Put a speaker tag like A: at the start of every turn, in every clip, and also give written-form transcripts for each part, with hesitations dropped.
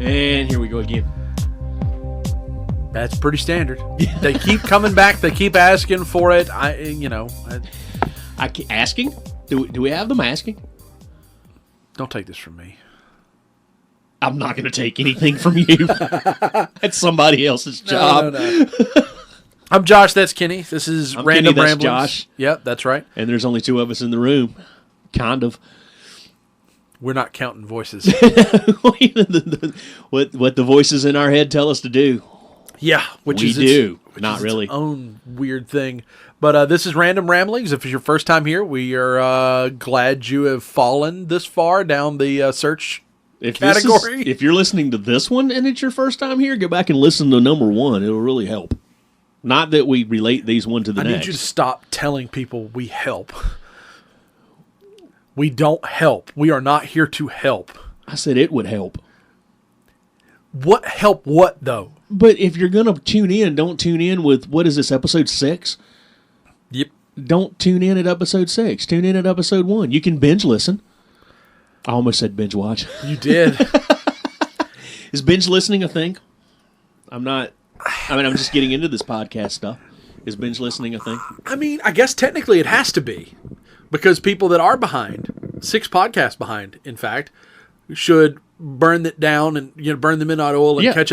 A: And here we go again.
B: That's pretty standard. They keep coming back. They keep asking for it.
A: Asking? Do we have them asking?
B: Don't take this from me.
A: I'm not going to take anything from you. That's somebody else's job.
B: No. I'm Josh. That's Kenny. This is
A: I'm
B: Random
A: Kenny, that's
B: Ramblings.
A: Josh.
B: Yep, that's right.
A: And there's only two of us in the room. Kind of.
B: We're not counting voices.
A: What the voices in our head tell us to do.
B: Yeah, which
A: we
B: is
A: do.
B: Which
A: Not
B: is
A: really.
B: Its own weird thing. But this is Random Ramblings. If it's your first time here, we are glad you have fallen this far down the search category.
A: If you're listening to this one and it's your first time here, go back and listen to number one. It'll really help. Not that we relate these one to the next.
B: I need you to stop telling people we help. We don't help. We are not here to help.
A: I said it would help.
B: What help what, though?
A: But if you're going to tune in, don't tune in with, what is this, episode 6?
B: Yep.
A: Don't tune in at episode 6. Tune in at episode 1. You can binge listen. I almost said binge watch.
B: You did.
A: Is binge listening a thing? I'm just getting into this podcast stuff. Is binge listening a thing?
B: I mean, I guess technically it has to be. Because people that are behind, 6 podcasts behind, in fact, should burn it down and burn the midnight oil and catch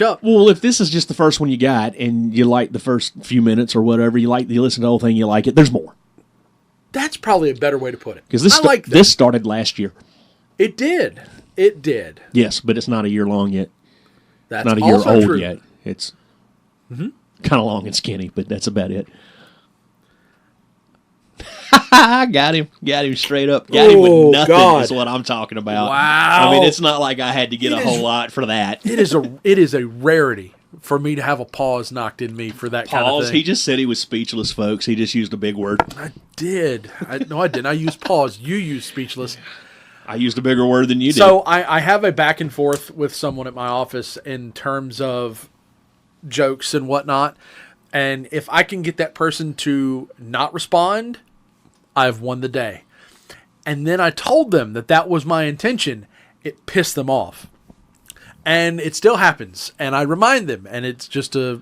B: up.
A: Well, if this is just the first one you got and you like the first few minutes or whatever, you listen to the whole thing, you like it, there's more.
B: That's probably a better way to put it.
A: Because this started last year.
B: It did.
A: Yes, but it's not a year long yet.
B: That's
A: not a year
B: also
A: old
B: true.
A: yet. It's kind of long and skinny, but that's about it. Got him straight up. Got him with nothing is what I'm talking about.
B: Wow.
A: I mean, it's not like I had to get a whole lot for that.
B: It is a rarity for me to have a pause knocked in me for that kind of thing.
A: He just said he was speechless, folks. He just used a big word.
B: I did. No, I didn't. I used pause. You used speechless.
A: I used a bigger word than you did.
B: So I have a back and forth with someone at my office in terms of jokes and whatnot. And if I can get that person to not respond, I've won the day. And then I told them that was my intention. It pissed them off. And it still happens. And I remind them. And it's just a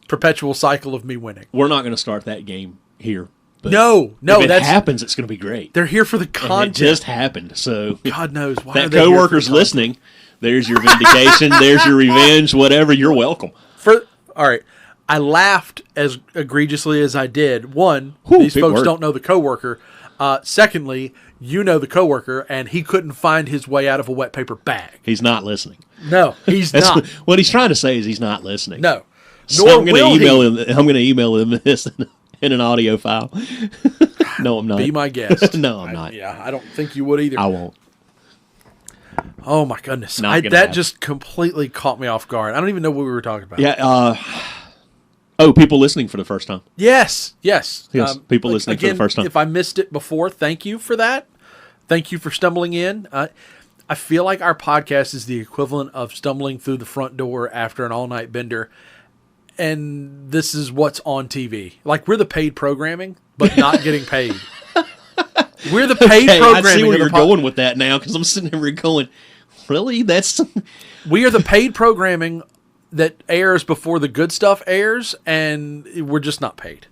B: perpetual cycle of me winning.
A: We're not going to start that game here. But
B: no.
A: If it happens, it's going to be great.
B: They're here for the content.
A: And it just happened. So
B: God knows why.
A: That coworker's listening. There's your vindication. There's your revenge. Whatever. You're welcome.
B: All right. I laughed as egregiously as I did. One, these folks don't know the coworker. Secondly, you know the coworker, and he couldn't find his way out of a wet paper bag.
A: He's not listening.
B: No, he's not.
A: What he's trying to say is he's not listening.
B: No.
A: So I'm going to email him. I'm going to email him this in an audio file. No, I'm not.
B: Be my guest.
A: No, I'm not.
B: Yeah, I don't think you would either.
A: I won't.
B: Oh my goodness, that just completely caught me off guard. I don't even know what we were talking about.
A: Yeah. People listening for the first time.
B: Yes.
A: People listening for the first time.
B: If I missed it before, thank you for that. Thank you for stumbling in. I feel like our podcast is the equivalent of stumbling through the front door after an all-night bender, and this is what's on TV. Like, we're the paid programming, but not getting paid. We're the paid programming.
A: I see where you're going with that now, because I'm sitting there going, really?
B: We are the paid programming that airs before the good stuff airs, and we're just not paid.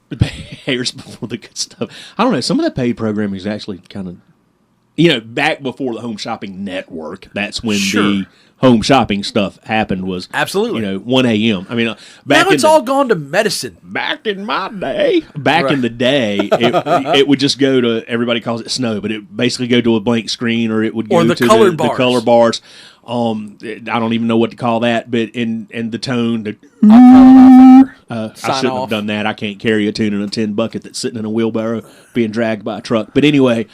A: Airs before the good stuff. I don't know. Some of that paid programming is actually kind of, back before the Home Shopping Network. That's when the home shopping stuff happened. Was
B: absolutely
A: 1 a.m. I mean,
B: now it's all gone to medicine.
A: Back in my day, in the day, it would just go to, everybody calls it snow, but it basically go to a blank screen, or it would go to the color bars. I don't even know what to call that, but in the tone, I shouldn't have done that. I can't carry a tune in a tin bucket that's sitting in a wheelbarrow being dragged by a truck. But anyway,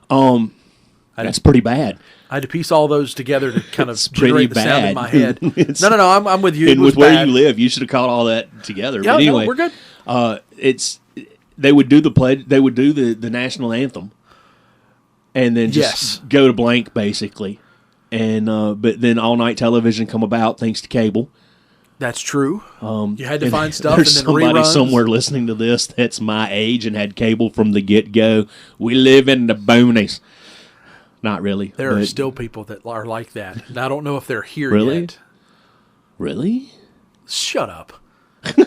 A: that's pretty bad.
B: I had to piece all those together to kind of generate the sound in my head. No, I'm with you.
A: And with where you live, you should have caught all that together.
B: Yeah,
A: but anyway,
B: we're good.
A: They would do the pledge. They would do the national anthem, and then just go to blank basically. And but then all night television come about thanks to cable.
B: That's true. You had to find stuff.
A: There's
B: and then
A: somebody
B: reruns.
A: somewhere listening to this that's my age and had cable from the get go. We live in the boonies. Not really.
B: There are still people that are like that. And I don't know if they're here
A: really?
B: yet.
A: Really?
B: Shut up.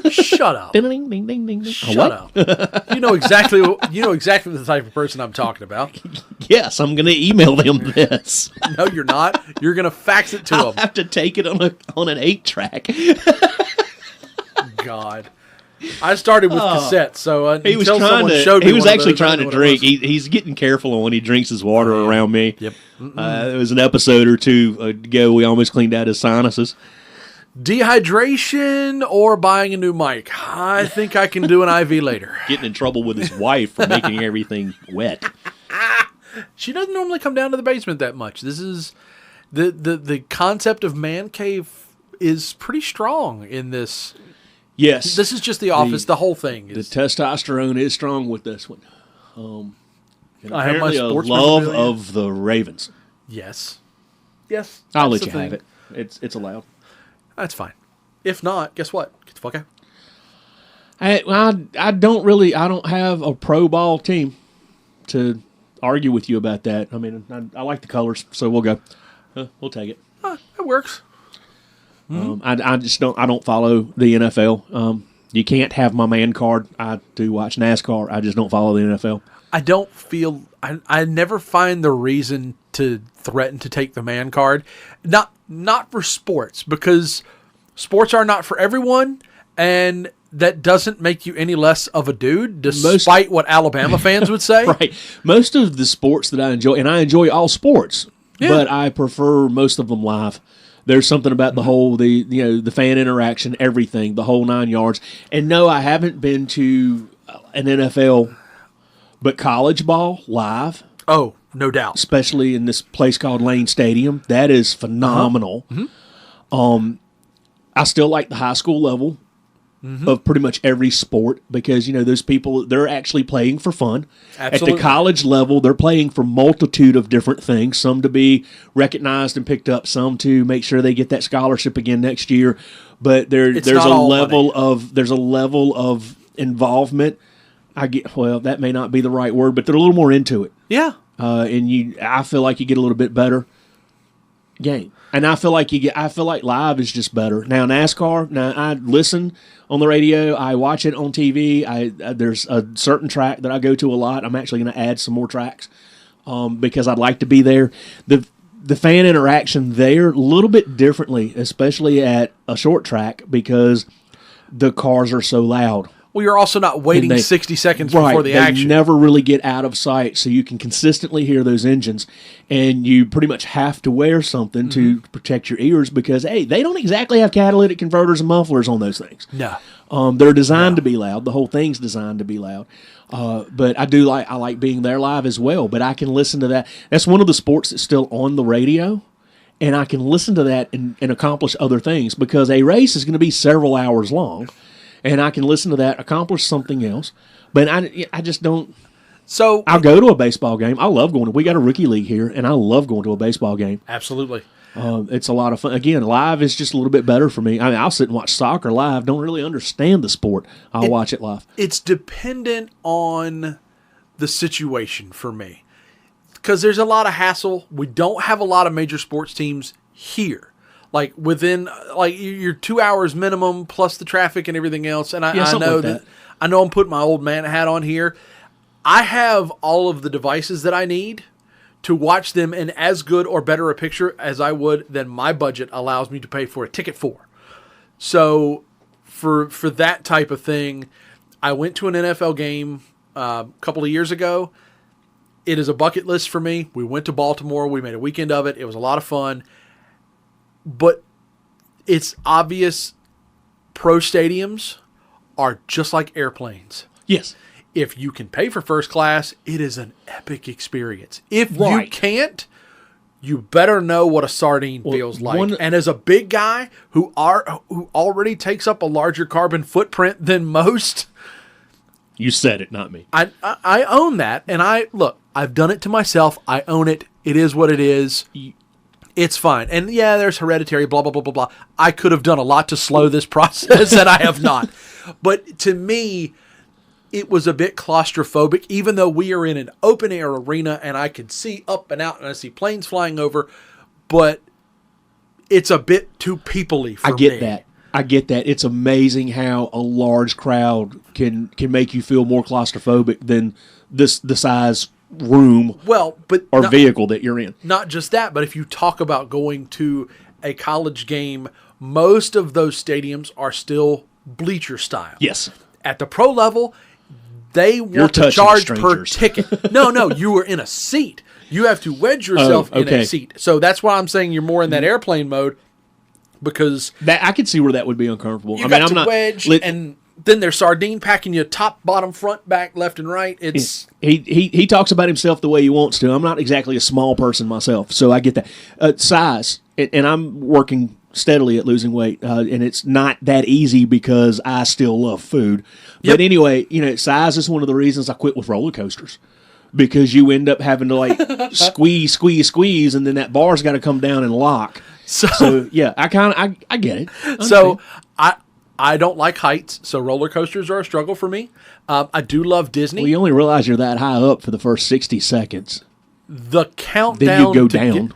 B: Shut up.
A: Ding, ding, ding, ding, ding.
B: Shut up. You know exactly the type of person I'm talking about.
A: Yes, I'm going to email them this.
B: No, you're not. You're going to fax it to
A: I'll
B: them.
A: have to take it on an 8-track.
B: God. I started with cassettes, so
A: he was actually trying to drink. He's getting careful when he drinks his water around me.
B: Yep.
A: It was an episode or two ago. We almost cleaned out his sinuses.
B: Dehydration or buying a new mic? I think I can do an IV later.
A: Getting in trouble with his wife for making everything wet.
B: She doesn't normally come down to the basement that much. This is the concept of man cave is pretty strong in this.
A: Yes.
B: This is just the office. The whole thing
A: is. The
B: the
A: testosterone is strong with this one.
B: I have my sports
A: love of the Ravens.
B: Yes.
A: I'll let you have it. It's allowed.
B: That's fine. If not, guess what? Get the fuck out.
A: I don't have a pro ball team to argue with you about that. I mean, I like the colors, so we'll go. We'll take it.
B: It works.
A: I just don't follow the NFL. You can't have my man card. I do watch NASCAR. I just don't follow the NFL.
B: I never find the reason to threaten to take the man card. Not for sports, because sports are not for everyone, and that doesn't make you any less of a dude, despite what Alabama fans would say.
A: Right. Most of the sports that I enjoy, and I enjoy all sports, but I prefer most of them live. There's something about the whole, the fan interaction, everything, the whole 9 yards. And no, I haven't been to an NFL, but college ball live.
B: Oh, no doubt.
A: Especially in this place called Lane Stadium. That is phenomenal. I still like the high school level of pretty much every sport because, those people, they're actually playing for fun.
B: Absolutely.
A: At the college level, they're playing for multitude of different things, some to be recognized and picked up, some to make sure they get that scholarship again next year. But there's a level of involvement. That may not be the right word, but they're a little more into it.
B: Yeah.
A: I feel like you get a little bit better game. And I feel like live is just better. Now NASCAR, I listen on the radio, I watch it on TV. There's a certain track that I go to a lot. I'm actually going to add some more tracks because I'd like to be there. The fan interaction there a little bit differently, especially at a short track because the cars are so loud.
B: Well, you're also not waiting 60 seconds before the action.
A: They never really get out of sight, so you can consistently hear those engines, and you pretty much have to wear something to protect your ears because, hey, they don't exactly have catalytic converters and mufflers on those things.
B: No.
A: They're designed to be loud. The whole thing's designed to be loud. But I like being there live as well, but I can listen to that. That's one of the sports that's still on the radio, and I can listen to that and accomplish other things because a race is going to be several hours long. And I can listen to that, accomplish something else. But I just don't.
B: So
A: I'll go to a baseball game. I love going to. We got a rookie league here, and I love going to a baseball game.
B: Absolutely.
A: It's a lot of fun. Again, live is just a little bit better for me. I mean, I'll sit and watch soccer live. Don't really understand the sport. I'll watch it live.
B: It's dependent on the situation for me. Because there's a lot of hassle. We don't have a lot of major sports teams here. Like within your 2 hours minimum plus the traffic and everything else. And I know that I know I'm putting my old man hat on here. I have all of the devices that I need to watch them in as good or better a picture as I would than my budget allows me to pay for a ticket for. So for that type of thing, I went to an NFL game a couple of years ago. It is a bucket list for me. We went to Baltimore. We made a weekend of it. It was a lot of fun. But it's obvious pro stadiums are just like airplanes.
A: Yes.
B: If you can pay for first class, it is an epic experience. If you can't, you better know what a sardine feels like. And as a big guy who already takes up a larger carbon footprint than most.
A: You said it, not me.
B: I own that. And I've done it to myself. I own it. It is what it is. It's fine. And yeah, there's hereditary, blah, blah, blah, blah, blah. I could have done a lot to slow this process, and I have not. But to me, it was a bit claustrophobic, even though we are in an open air arena and I could see up and out and I see planes flying over, but it's a bit too people-y for me.
A: I get that. It's amazing how a large crowd can make you feel more claustrophobic than the size room vehicle that you're in.
B: Not just that, but if you talk about going to a college game, most of those stadiums are still bleacher style.
A: Yes.
B: At the pro level, they want to charge per ticket. No, you are in a seat. You have to wedge yourself in a seat. So that's why I'm saying you're more in that airplane mode, because
A: that I could see where that would be uncomfortable.
B: I'm not wedge, and then they're sardine packing you top, bottom, front, back, left, and right. It's
A: he talks about himself the way he wants to. I'm not exactly a small person myself, so I get that. Size, and I'm working steadily at losing weight, and it's not that easy because I still love food. But anyway, size is one of the reasons I quit with roller coasters. Because you end up having to squeeze, and then that bar's got to come down and lock. So yeah, I get it.
B: So I don't like heights, so roller coasters are a struggle for me. I do love Disney.
A: Well, you only realize you're that high up for the first 60 seconds.
B: The countdown.
A: Then you go down,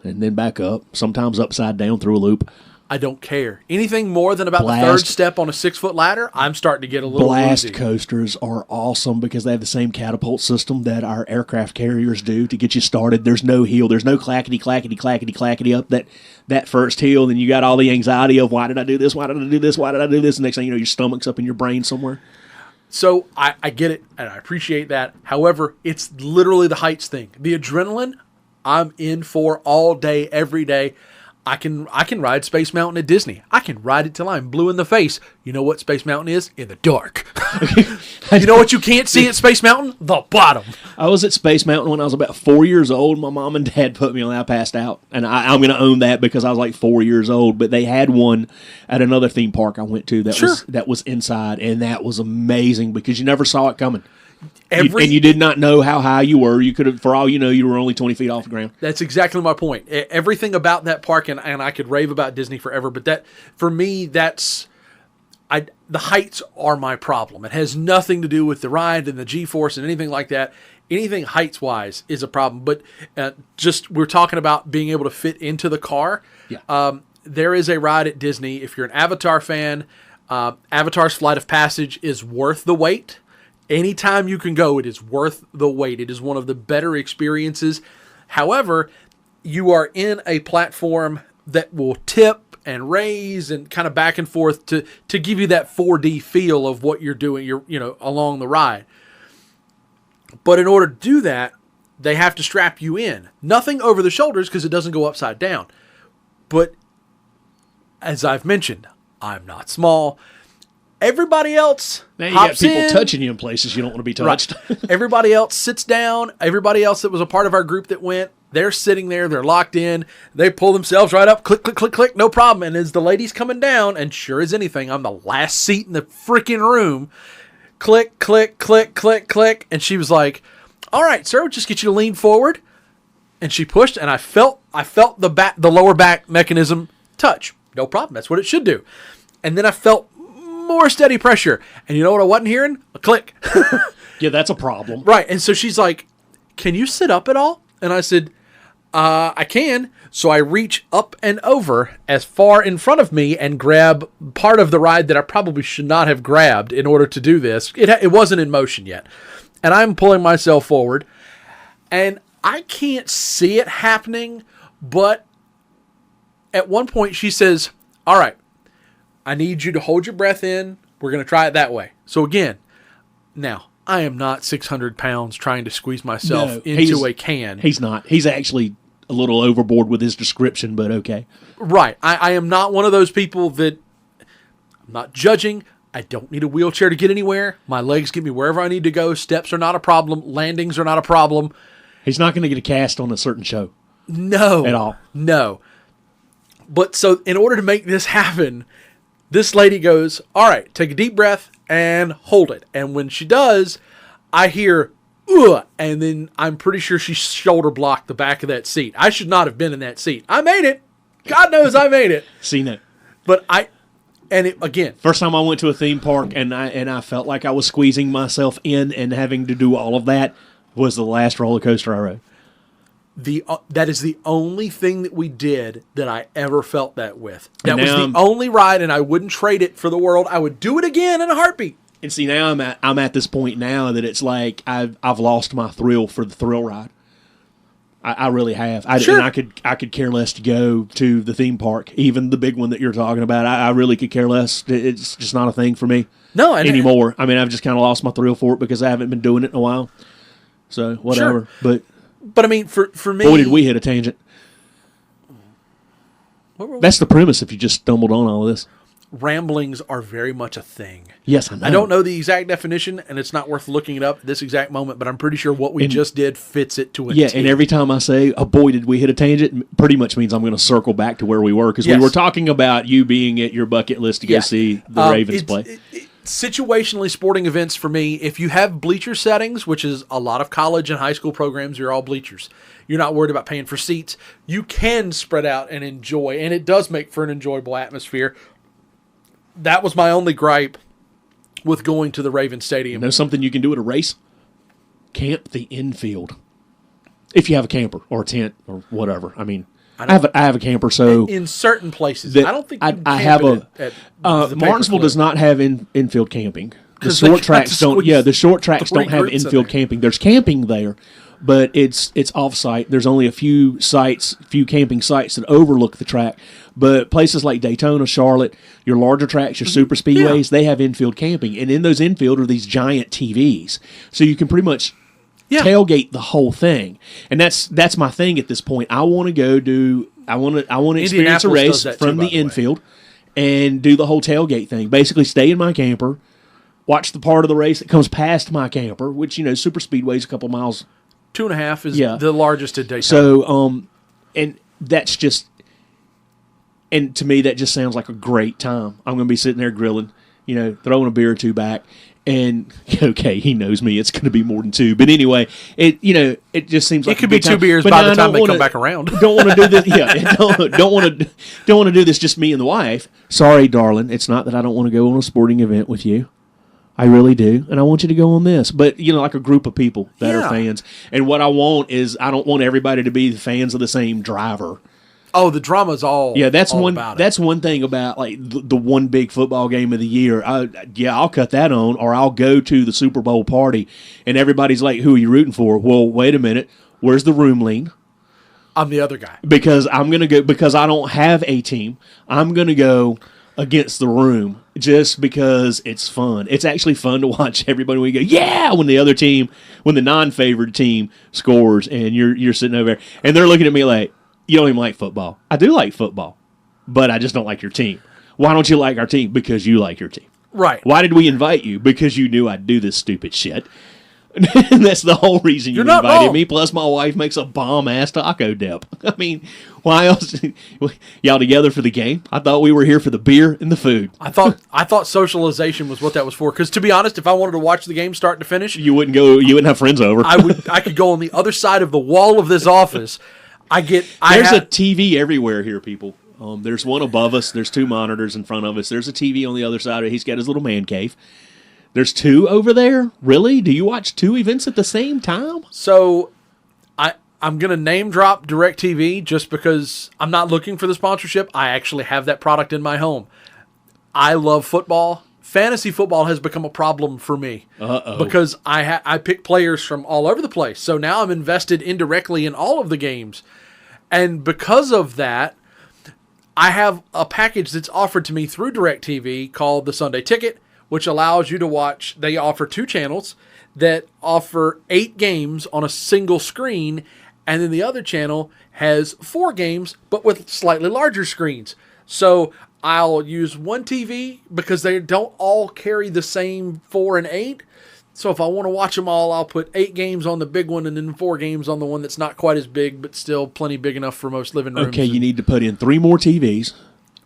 A: and then back up. Sometimes upside down through a loop.
B: I don't care. Anything more than about the third step on a 6-foot ladder, I'm starting to get a little
A: Blast
B: woozy.
A: Coasters are awesome because they have the same catapult system that our aircraft carriers do to get you started. There's no hill. There's no clackety up that first hill. Then you got all the anxiety of, why did I do this? Why did I do this? Why did I do this? And next thing you know, your stomach's up in your brain somewhere.
B: So I get it, and I appreciate that. However, it's literally the heights thing. The adrenaline, I'm in for all day, every day. I can ride Space Mountain at Disney. I can ride it till I'm blue in the face. You know what Space Mountain is? In the dark. You know what you can't see at Space Mountain? The bottom.
A: I was at Space Mountain when I was about 4 years old. My mom and dad put me on that. I passed out. And I'm going to own that because I was like 4 years old. But they had one at another theme park I went to that was inside. And that was amazing because you never saw it coming. And you did not know how high you were. You could have, for all you know, you were only 20 feet off the ground.
B: That's exactly my point. Everything about that park, and I could rave about Disney forever, but that, for me, the heights are my problem. It has nothing to do with the ride and the G-force and anything like that. Anything heights-wise is a problem. But we're talking about being able to fit into the car.
A: Yeah.
B: There is a ride at Disney. If you're an Avatar fan, Avatar's Flight of Passage is worth the wait. Anytime you can go, it is worth the wait. It is one of the better experiences. However, you are in a platform that will tip and raise and kind of back and forth to give you that 4D feel of what you're doing, along the ride. But in order to do that, they have to strap you in. Nothing over the shoulders because it doesn't go upside down. But as I've mentioned, I'm not small. Everybody else
A: now you got people touching you in places you don't want to be touched.
B: Right. Everybody else sits down. Everybody else that was a part of our group that went, they're sitting there. They're locked in. They pull themselves right up. Click, click, click, click. No problem. And as the lady's coming down, and sure as anything, I'm the last seat in the freaking room. Click, click, click, click, click. And she was like, all right, sir, just get you to lean forward. And she pushed, and I felt the lower back mechanism touch. No problem. That's what it should do. And then I felt more steady pressure. And you know what I wasn't hearing? A click.
A: Yeah, that's a problem.
B: Right. And so she's like, can you sit up at all? And I said, I can. So I reach up and over as far in front of me and grab part of the ride that I probably should not have grabbed in order to do this. It wasn't in motion yet. And I'm pulling myself forward. And I can't see it happening, but at one point she says, all right, I need you to hold your breath in. We're going to try it that way. So again, now, I am not 600 pounds trying to squeeze myself into a can.
A: He's not. He's actually a little overboard with his description, but okay.
B: Right. I am not one of those people that, I'm not judging. I don't need a wheelchair to get anywhere. My legs get me wherever I need to go. Steps are not a problem. Landings are not a problem.
A: He's not going to get a cast on a certain show.
B: No.
A: At all.
B: No. But so in order to make this happen, this lady goes, all right, take a deep breath and hold it. And when she does, I hear, ugh, and then I'm pretty sure she shoulder blocked the back of that seat. I should not have been in that seat. I made it. God knows I made it.
A: Seen it.
B: But And again,
A: first time I went to a theme park and I felt like I was squeezing myself in and having to do all of that was the last roller coaster I rode.
B: That is the only thing that we did that I ever felt that with. That was the only ride, and I wouldn't trade it for the world. I would do it again in a heartbeat.
A: And see, now I'm at this point now that it's like I've lost my thrill for the thrill ride. I really have.
B: Sure.
A: And I could care less to go to the theme park, even the big one that you're talking about. I really could care less. It's just not a thing for me.
B: No,
A: anymore. I mean, I've just kind of lost my thrill for it because I haven't been doing it in a while. So whatever.
B: Sure. But I mean, for me,
A: boy, did we hit a tangent. That's the premise. If you just stumbled on all of this.
B: Ramblings are very much a thing.
A: Yes, I know.
B: I don't know the exact definition, and it's not worth looking it up at this exact moment, but I'm pretty sure what we just did fits it to a
A: T.
B: and
A: every time I say, oh boy, did we hit a tangent, pretty much means I'm going to circle back to where we were, because we were talking about you being at your bucket list to go see the Ravens play.
B: Situationally, sporting events for me, if you have bleacher settings, which is a lot of college and high school programs, you're all bleachers. You're not worried about paying for seats. You can spread out and enjoy, and it does make for an enjoyable atmosphere. That was my only gripe with going to the Ravens Stadium.
A: You know something you can do at a race? Camp the infield. If you have a camper or a tent or whatever. I mean, I have a camper, so
B: in certain places. I don't think you can
A: I have
B: at
A: Martinsville does not have infield camping. The short tracks don't. Yeah, the short tracks don't have infield camping. There's camping there, but it's off-site. There's only a few camping sites that overlook the track. But places like Daytona, Charlotte, your larger tracks, your super speedways, they have infield camping. And in those infield are these giant TVs. So you can pretty much tailgate the whole thing. And that's my thing at this point. I want to experience a race from the infield and do the whole tailgate thing. Basically stay in my camper, watch the part of the race that comes past my camper, which, super speedway's a couple miles.
B: 2.5 is the largest at Daytona.
A: So, and that's just... And to me, that just sounds like a great time. I'm going to be sitting there grilling, throwing a beer or two back. And, okay, he knows me. It's going to be more than two. But anyway, it just seems like
B: it could be two beers by the time they come back around.
A: Don't want to do this. Yeah, don't want to do this just me and the wife. Sorry, darling. It's not that I don't want to go on a sporting event with you. I really do. And I want you to go on this. But, like a group of people that are fans. And what I want is I don't want everybody to be fans of the same driver.
B: Oh, the drama's all
A: that's
B: all
A: one.
B: About
A: that's one thing about like the one big football game of the year. I'll cut that on, or I'll go to the Super Bowl party, and everybody's like, "Who are you rooting for?" Well, wait a minute. Where's the room lean?
B: I'm the other guy
A: because I'm gonna go because I don't have a team. I'm gonna go against the room just because it's fun. It's actually fun to watch everybody when you go, yeah, when the non-favored team scores, and you're sitting over there, and they're looking at me like, you don't even like football. I do like football, but I just don't like your team. Why don't you like our team? Because you like your team.
B: Right.
A: Why did we invite you? Because you knew I'd do this stupid shit. And that's the whole reason you invited me. Plus, my wife makes a bomb-ass taco dip. I mean, why else? Y'all together for the game? I thought we were here for the beer and the food.
B: I thought socialization was what that was for. Because to be honest, if I wanted to watch the game start to finish,
A: you wouldn't go. You wouldn't have friends over.
B: I could go on the other side of the wall of this office. There's
A: a TV everywhere here, people. There's one above us. There's two monitors in front of us. There's a TV on the other side. He's got his little man cave. There's two over there? Really? Do you watch two events at the same time?
B: So, I'm going to name drop DirecTV just because I'm not looking for the sponsorship. I actually have that product in my home. I love football. Fantasy football has become a problem for me. Because I pick players from all over the place. So now I'm invested indirectly in all of the games. And because of that, I have a package that's offered to me through DirecTV called the Sunday Ticket, which allows you to watch. They offer 2 channels that offer 8 games on a single screen, and then the other channel has 4 games, but with slightly larger screens. So I'll use one TV because they don't all carry the same 4 and 8. So if I want to watch them all, I'll put 8 games on the big one and then 4 games on the one that's not quite as big, but still plenty big enough for most living rooms.
A: Okay, you need to put in 3 more TVs,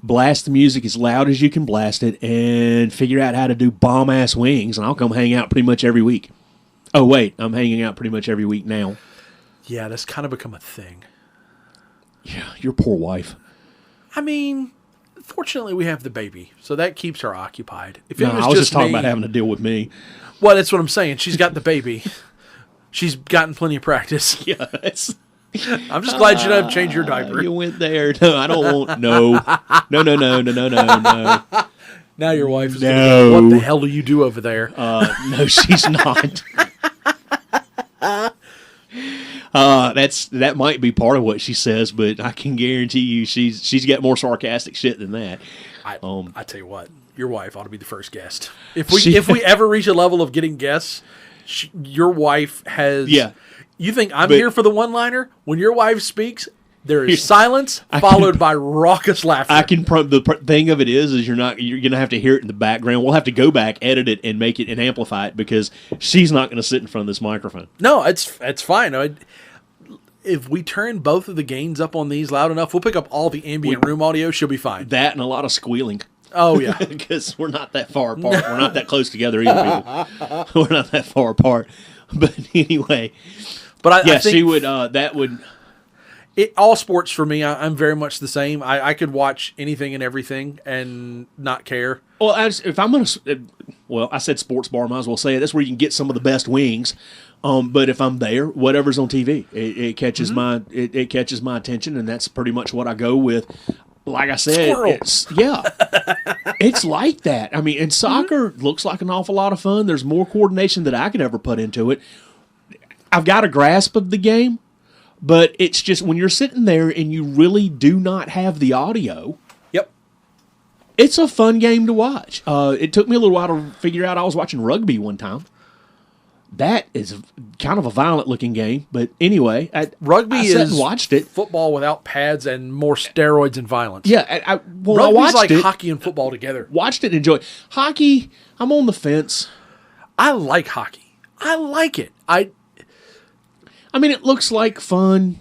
A: blast the music as loud as you can blast it, and figure out how to do bomb-ass wings, and I'll come hang out pretty much every week. Oh, wait, I'm hanging out pretty much every week now.
B: Yeah, that's kind of become a thing.
A: Yeah, your poor wife.
B: I mean, Fortunately, we have the baby, so that keeps her occupied.
A: If it was I was just talking about having to deal with me.
B: Well, that's what I'm saying. She's got the baby. She's gotten plenty of practice.
A: Yes.
B: I'm just glad you don't have to change your diaper.
A: You went there. No, I don't want. No.
B: Now your wife is going to go, what the hell do you do over there?
A: No, she's not. That might be part of what she says, but I can guarantee you she's got more sarcastic shit than that.
B: I tell you what, your wife ought to be the first guest. If we ever reach a level of getting guests, your wife has. Yeah. You think I'm here for the one-liner? When your wife speaks, there is silence followed by raucous laughter.
A: The thing of it is you're gonna have to hear it in the background. We'll have to go back, edit it, and make it and amplify it because she's not gonna sit in front of this microphone.
B: No, it's fine. If we turn both of the gains up on these loud enough, we'll pick up all the ambient room audio. She'll be fine.
A: That and a lot of squealing.
B: Oh yeah,
A: because we're not that far apart. We're not that close together either. People. We're not that far apart. But anyway, I think she would. That would.
B: All sports for me, I'm very much the same. I could watch anything and everything and not care.
A: Well, if I'm going to, I said sports bar, might as well say it. That's where you can get some of the best wings. But if I'm there, whatever's on TV, it catches it catches my attention, and that's pretty much what I go with. Like I said, it's like that. I mean, and soccer looks like an awful lot of fun. There's more coordination that I could ever put into it. I've got a grasp of the game. But it's just when you're sitting there and you really do not have the audio.
B: Yep.
A: It's a fun game to watch. It took me a little while to figure out I was watching rugby one time. That is kind of a violent-looking game. But anyway,
B: rugby is
A: watched it.
B: Football without pads and more steroids and violence.
A: Yeah. I
B: watched like hockey and football together.
A: Watched it and enjoyed it. Hockey, I'm on the fence.
B: I like hockey. I like it.
A: I mean, it looks like fun,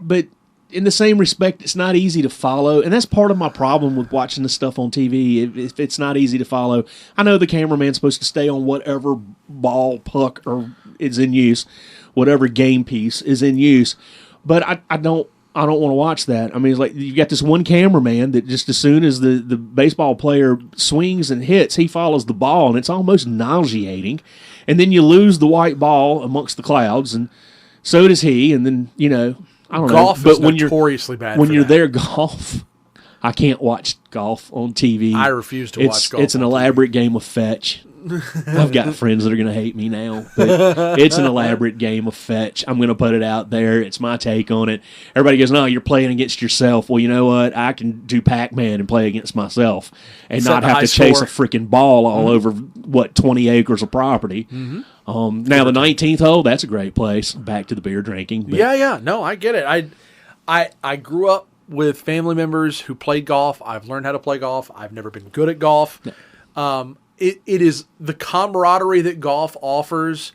A: but in the same respect, it's not easy to follow. And that's part of my problem with watching this stuff on TV. If it's not easy to follow, I know the cameraman's supposed to stay on whatever ball, puck, or is in use, whatever game piece is in use. But I don't want to watch that. I mean, it's like you've got this one cameraman that just as soon as the baseball player swings and hits, he follows the ball, and it's almost nauseating. And then you lose the white ball amongst the clouds, and so does he, and then, I don't know.
B: Golf is notoriously bad
A: when you're there, golf, I can't watch golf on TV.
B: I refuse to watch golf.
A: It's an elaborate game of fetch. I've got friends that are going to hate me now, but it's an elaborate game of fetch. I'm going to put it out there. It's my take on it. Everybody goes, no, you're playing against yourself. Well, you know what? I can do Pac-Man and play against myself and not have to chase a freaking ball all over, 20 acres of property. Mm-hmm. Now, the 19th hole, that's a great place. Back to the beer drinking.
B: But. Yeah. No, I get it. I grew up with family members who played golf. I've learned how to play golf. I've never been good at golf. No. It is the camaraderie that golf offers.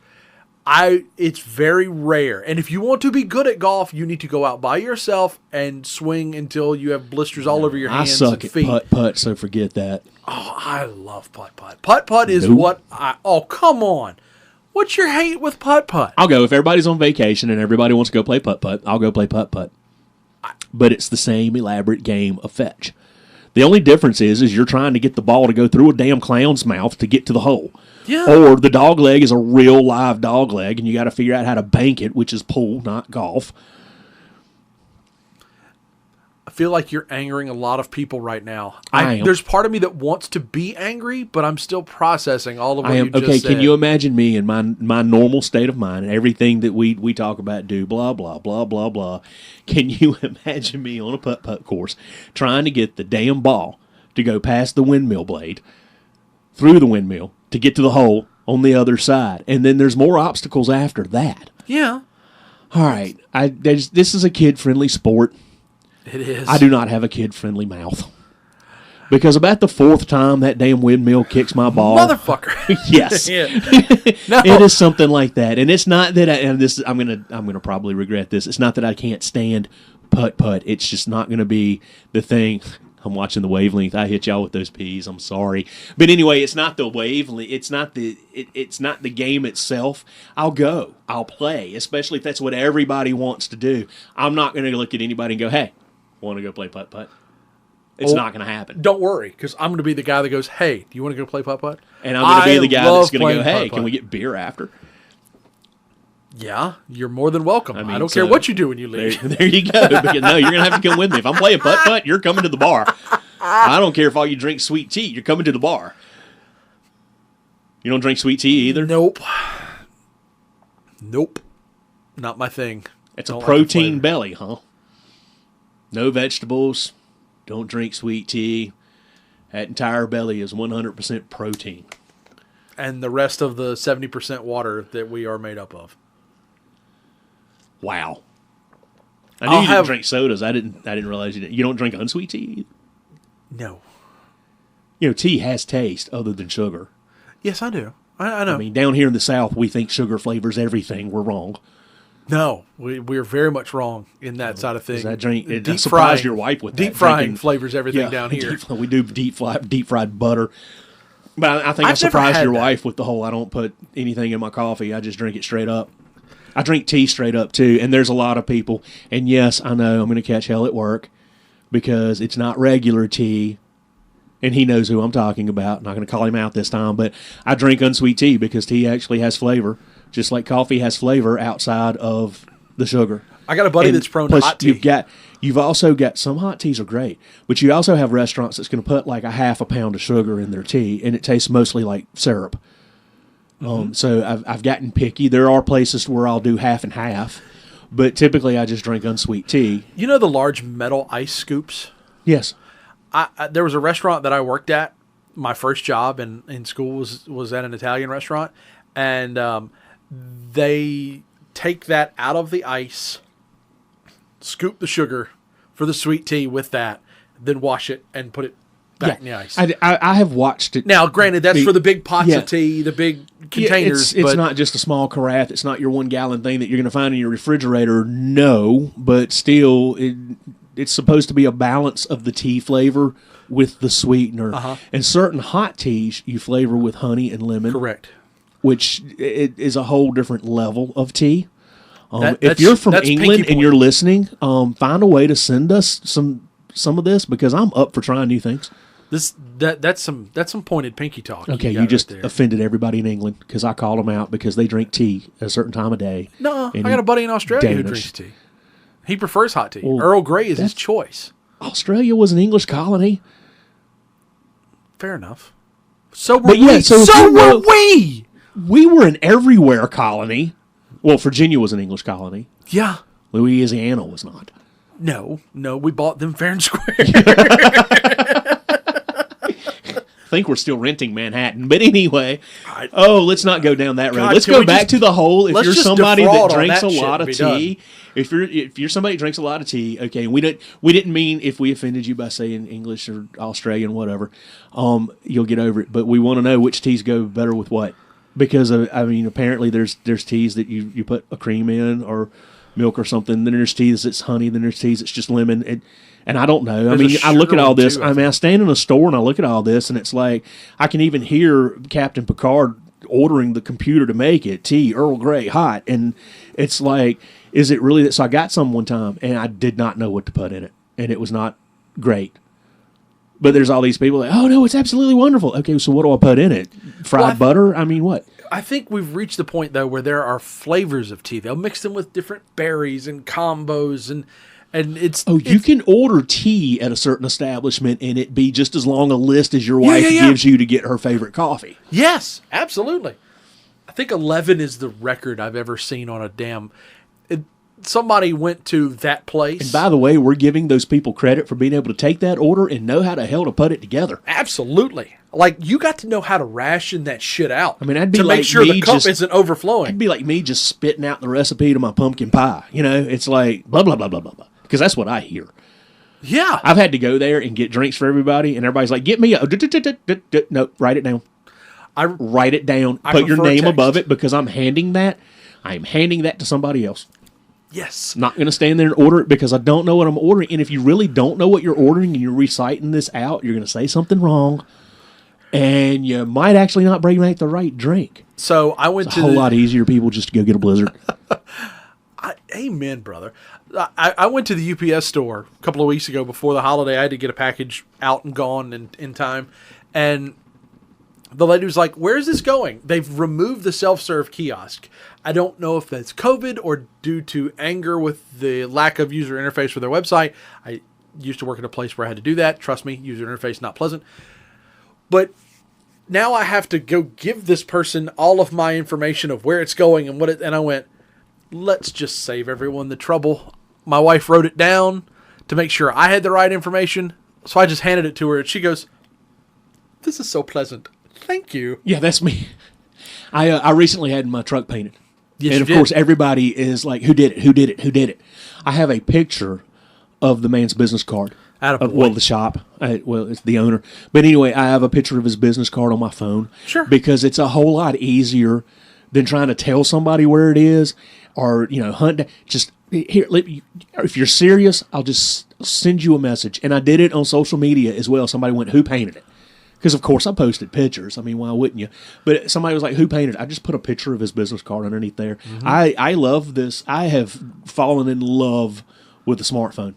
B: It's very rare. And if you want to be good at golf, you need to go out by yourself and swing until you have blisters all over your hands and feet.
A: I suck at putt-putt, so forget that.
B: Oh, I love putt-putt. Putt-putt is what oh, come on. What's your hate with putt-putt?
A: I'll go. If everybody's on vacation and everybody wants to go play putt-putt, I'll go play putt-putt. But it's the same elaborate game of fetch. The only difference is you're trying to get the ball to go through a damn clown's mouth to get to the hole.
B: Yeah.
A: Or the dog leg is a real live dog leg, and you got to figure out how to bank it, which is pool, not golf.
B: I feel like you're angering a lot of people right now.
A: I am.
B: There's part of me that wants to be angry, but I'm still processing all of what you just said.
A: Can you imagine me in my normal state of mind and everything that we talk about, do, blah, blah, blah, blah, blah. Can you imagine me on a putt-putt course trying to get the damn ball to go past the windmill blade, through the windmill, to get to the hole on the other side? And then there's more obstacles after that.
B: Yeah.
A: All right. This is a kid-friendly sport.
B: It is.
A: I do not have a kid-friendly mouth. Because about the fourth time that damn windmill kicks my ball.
B: Motherfucker.
A: Yes. No. It is something like that. And it's not that I'm gonna probably regret this. It's not that I can't stand putt-putt. It's just not gonna be the thing. I'm watching the wavelength. I hit y'all with those P's. I'm sorry. But anyway, it's not the wavelength. It's not the game itself. I'll go. I'll play, especially if that's what everybody wants to do. I'm not going to look at anybody and go, hey, want to go play putt-putt? It's not going to happen.
B: Don't worry, because I'm going to be the guy that goes, hey, do you want to go play putt-putt?
A: And I'm going to be the guy that's going to go, hey, putt-putt. Can we get beer after?
B: Yeah, you're more than welcome. I don't care what you do when you leave.
A: There you go. Because, no, you're going to have to come with me. If I'm playing putt-putt, you're coming to the bar. I don't care if all you drink sweet tea. You're coming to the bar. You don't drink sweet tea either?
B: Nope. Not my thing.
A: It's a protein belly, huh? No vegetables. Don't drink sweet tea. That entire belly is 100% protein.
B: And the rest of the 70% water that we are made up of.
A: Wow. I knew you didn't drink sodas. I didn't realize you didn't. You don't drink unsweet tea either?
B: No.
A: You know, tea has taste other than sugar.
B: Yes, I do. I know.
A: I mean, down here in the South, we think sugar flavors everything. We're wrong.
B: No, we're very much wrong in that side of things.
A: I surprised your wife with that.
B: Deep frying flavors everything down here.
A: We do deep fried butter. But I think I surprised your wife with the whole, I don't put anything in my coffee. I just drink it straight up. I drink tea straight up, too. And there's a lot of people. And yes, I know I'm going to catch hell at work because it's not regular tea. And he knows who I'm talking about. I'm not going to call him out this time. But I drink unsweet tea because tea actually has flavor. Just like coffee has flavor outside of the sugar.
B: I got a buddy that's prone to hot tea.
A: You've also got, some hot teas are great, but you also have restaurants that's going to put like a half a pound of sugar in their tea, and it tastes mostly like syrup. Mm-hmm. So I've gotten picky. There are places where I'll do half and half, but typically I just drink unsweet tea.
B: You know the large metal ice scoops?
A: Yes.
B: There was a restaurant that I worked at. My first job in school was at an Italian restaurant, and they take that out of the ice, scoop the sugar for the sweet tea with that, then wash it and put it back in the ice.
A: I have watched it.
B: Now, granted, that's for the big pots of tea, the big containers.
A: It's not just a small carafe. It's not your 1 gallon thing that you're going to find in your refrigerator. No, but still, it's supposed to be a balance of the tea flavor with the sweetener. Uh-huh. And certain hot teas you flavor with honey and lemon.
B: Correct.
A: Which is a whole different level of tea. If you're from England and you're listening, find a way to send us some of this because I'm up for trying new things.
B: That's some pointed pinky talk.
A: Okay, you just offended everybody in England because I called them out because they drink tea at a certain time of day.
B: No, I got a buddy in Australia who drinks tea. He prefers hot tea. Well, Earl Grey is his choice.
A: Australia was an English colony.
B: Fair enough. So were we. So were we.
A: We were an everywhere colony. Well, Virginia was an English colony.
B: Yeah.
A: Louisiana was not.
B: No, we bought them fair and square.
A: I think we're still renting Manhattan. But anyway, let's not go down that road. Let's go back to the whole, if you're somebody that drinks a lot of tea, if you're somebody that drinks a lot of tea, okay, we didn't mean if we offended you by saying English or Australian, whatever, you'll get over it. But we want to know which teas go better with what. Because, apparently there's teas that you put a cream in or milk or something. Then there's teas that's honey. Then there's teas that's just lemon. And I don't know. I look at all this. I stand in a store and I look at all this, and it's like I can even hear Captain Picard ordering the computer to make it. Tea, Earl Grey, hot. And it's like, is it really that? So I got some one time, and I did not know what to put in it. And it was not great. But there's all these people that, oh, no, it's absolutely wonderful. Okay, so what do I put in it? Fried butter? I mean, what?
B: I think we've reached the point, though, where there are flavors of tea. They'll mix them with different berries and combos, and it's...
A: Oh, you can order tea at a certain establishment, and it be just as long a list as your wife gives you to get her favorite coffee.
B: Yes, absolutely. I think 11 is the record I've ever seen on a damn... Somebody went to that place.
A: And by the way, we're giving those people credit for being able to take that order and know how the hell to put it together.
B: Absolutely. Like, you got to know how to ration that shit out.
A: I mean, I'd be
B: to
A: like
B: make sure the cup isn't overflowing.
A: It'd be like me just spitting out the recipe to my pumpkin pie. You know, it's like blah, blah, blah, blah, blah, blah. Because that's what I hear.
B: Yeah.
A: I've had to go there and get drinks for everybody, and everybody's like, get me a... No, write it down. Write it down. Put your name above it because I'm handing that to somebody else.
B: Yes.
A: Not going to stand there and order it because I don't know what I'm ordering. And if you really don't know what you're ordering and you're reciting this out, you're going to say something wrong. And you might actually not bring back the right drink.
B: So I went
A: it's a whole lot easier, people, just to go get a Blizzard.
B: Amen, brother. I went to the UPS store a couple of weeks ago before the holiday. I had to get a package out and gone in time. And the lady was like, where is this going? They've removed the self-serve kiosk. I don't know if that's COVID or due to anger with the lack of user interface for their website. I used to work at a place where I had to do that. Trust me, user interface not pleasant. But now I have to go give this person all of my information of where it's going and and I went, let's just save everyone the trouble. My wife wrote it down to make sure I had the right information. So I just handed it to her and she goes, this is so pleasant. Thank you.
A: Yeah, that's me. I recently had my truck painted.
B: Yes,
A: and of course, everybody is like, who did it? Who did it? Who did it? I have a picture of the man's business card. Well, the shop. It's the owner. But anyway, I have a picture of his business card on my phone.
B: Sure.
A: Because it's a whole lot easier than trying to tell somebody where it is or, hunt. Just here, if you're serious, I'll just send you a message. And I did it on social media as well. Somebody went, who painted it? Because, of course, I posted pictures. I mean, why wouldn't you? But somebody was like, who painted it? I just put a picture of his business card underneath there. Mm-hmm. I love this. I have fallen in love with the smartphone.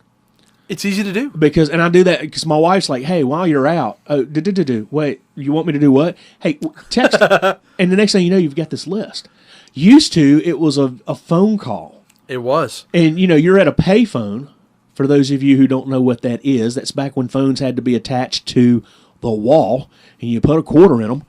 B: It's easy to do.
A: And I do that because my wife's like, hey, while you're out, wait, you want me to do what? Hey, text. And the next thing you know, you've got this list. Used to, it was a phone call.
B: It was.
A: And, you're at a payphone. For those of you who don't know what that is, that's back when phones had to be attached to the wall, and you put a quarter in them.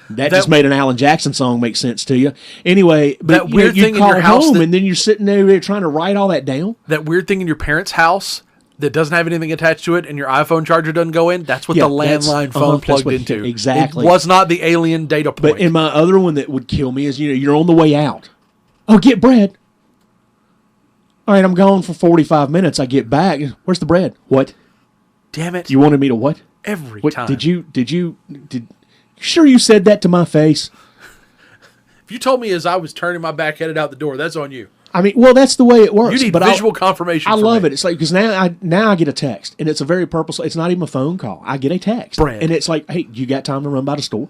A: That just made an Alan Jackson song make sense to you. Anyway, but
B: that weird thing
A: you call
B: in your house
A: home, and then you're sitting there trying to write all that down.
B: That weird thing in your parents' house that doesn't have anything attached to it, and your iPhone charger doesn't go in. That's what the landline phone plugged into.
A: Exactly.
B: It was not the alien data point.
A: But in my other one that would kill me is you're on the way out. Oh, get bread. All right, I'm gone for 45 minutes. I get back. Where's the bread? What?
B: Damn it!
A: You wanted me to what?
B: Every
A: what,
B: time.
A: Did you sure you said that to my face?
B: If you told me as I was turning my back headed out the door, that's on you.
A: I mean, well, that's the way it works.
B: You need visual confirmation.
A: I love it. It's like, because now I get a text, and it's a very purposeful. It's not even a phone call. I get a text,
B: bread.
A: And it's like, hey, you got time to run by the store?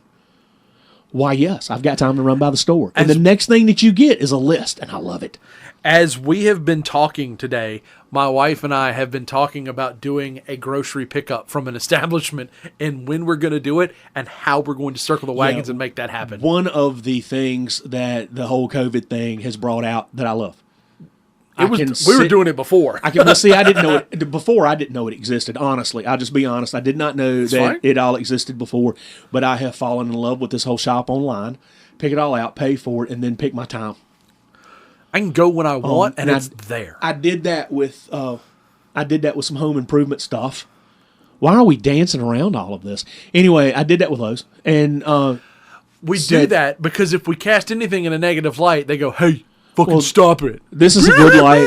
A: Why, yes, I've got time to run by the store. And the next thing that you get is a list, and I love it.
B: As we have been talking today, my wife and I have been talking about doing a grocery pickup from an establishment and when we're going to do it and how we're going to circle the wagons and make that happen.
A: One of the things that the whole COVID thing has brought out that I love.
B: We were doing it before.
A: I didn't know it before. I didn't know it existed. Honestly, I'll just be honest. I did not know that it all existed before. But I have fallen in love with this whole shop online. Pick it all out, pay for it, and then pick my time.
B: I can go when I want, and it's there.
A: I did that with some home improvement stuff. Why are we dancing around all of this? Anyway, I did that with Lowe's, and
B: we do that because if we cast anything in a negative light, they go, "Hey, fucking stop it."
A: This is a good light.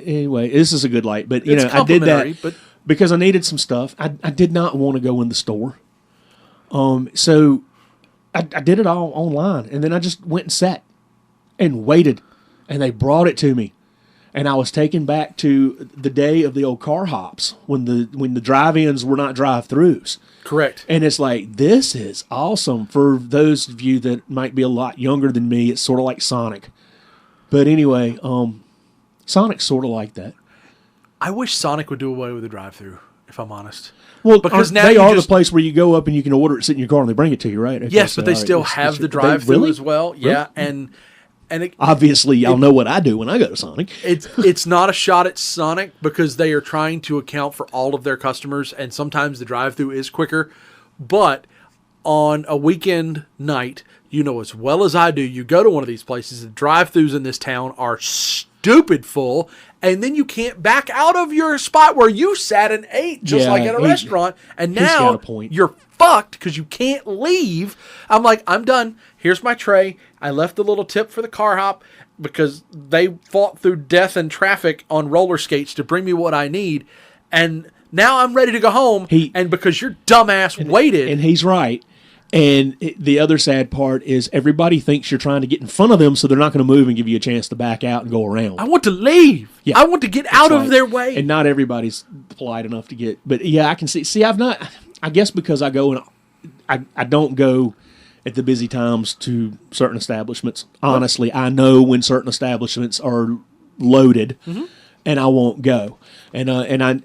A: Anyway, this is a good light, but I did that because I needed some stuff. I did not want to go in the store, so I did it all online, and then I just went and sat and waited, and they brought it to me, and I was taken back to the day of the old car hops when the drive-ins were not drive-throughs.
B: Correct.
A: And it's like, this is awesome. For those of you that might be a lot younger than me, it's sort of like Sonic. But anyway, Sonic's sort of like that.
B: I wish Sonic would do away with the drive-through, if I'm honest.
A: Well, because now they are the place where you go up and you can order it, sit in your car, and they bring it to you, right? Okay,
B: yes, but they still have the drive-through as well. Yeah,
A: really? And obviously, y'all know what I do when I go to Sonic.
B: It's not a shot at Sonic because they are trying to account for all of their customers, and sometimes the drive-through is quicker. But on a weekend night, you know as well as I do, you go to one of these places, the drive-throughs in this town are stupid full, and then you can't back out of your spot where you sat and ate, just like at a restaurant, and now you're fucked because you can't leave. I'm like, I'm done. Here's my tray. I left a little tip for the car hop because they fought through death and traffic on roller skates to bring me what I need, and now I'm ready to go home, and because your dumbass waited.
A: And he's right. And the other sad part is everybody thinks you're trying to get in front of them, so they're not going to move and give you a chance to back out and go around.
B: I want to leave. Yeah, I want to get out of their way.
A: And not everybody's polite enough to get. But yeah, I can see. See, I've not. I guess because I go and I don't go at the busy times to certain establishments. Honestly, I know when certain establishments are loaded, and I won't go. And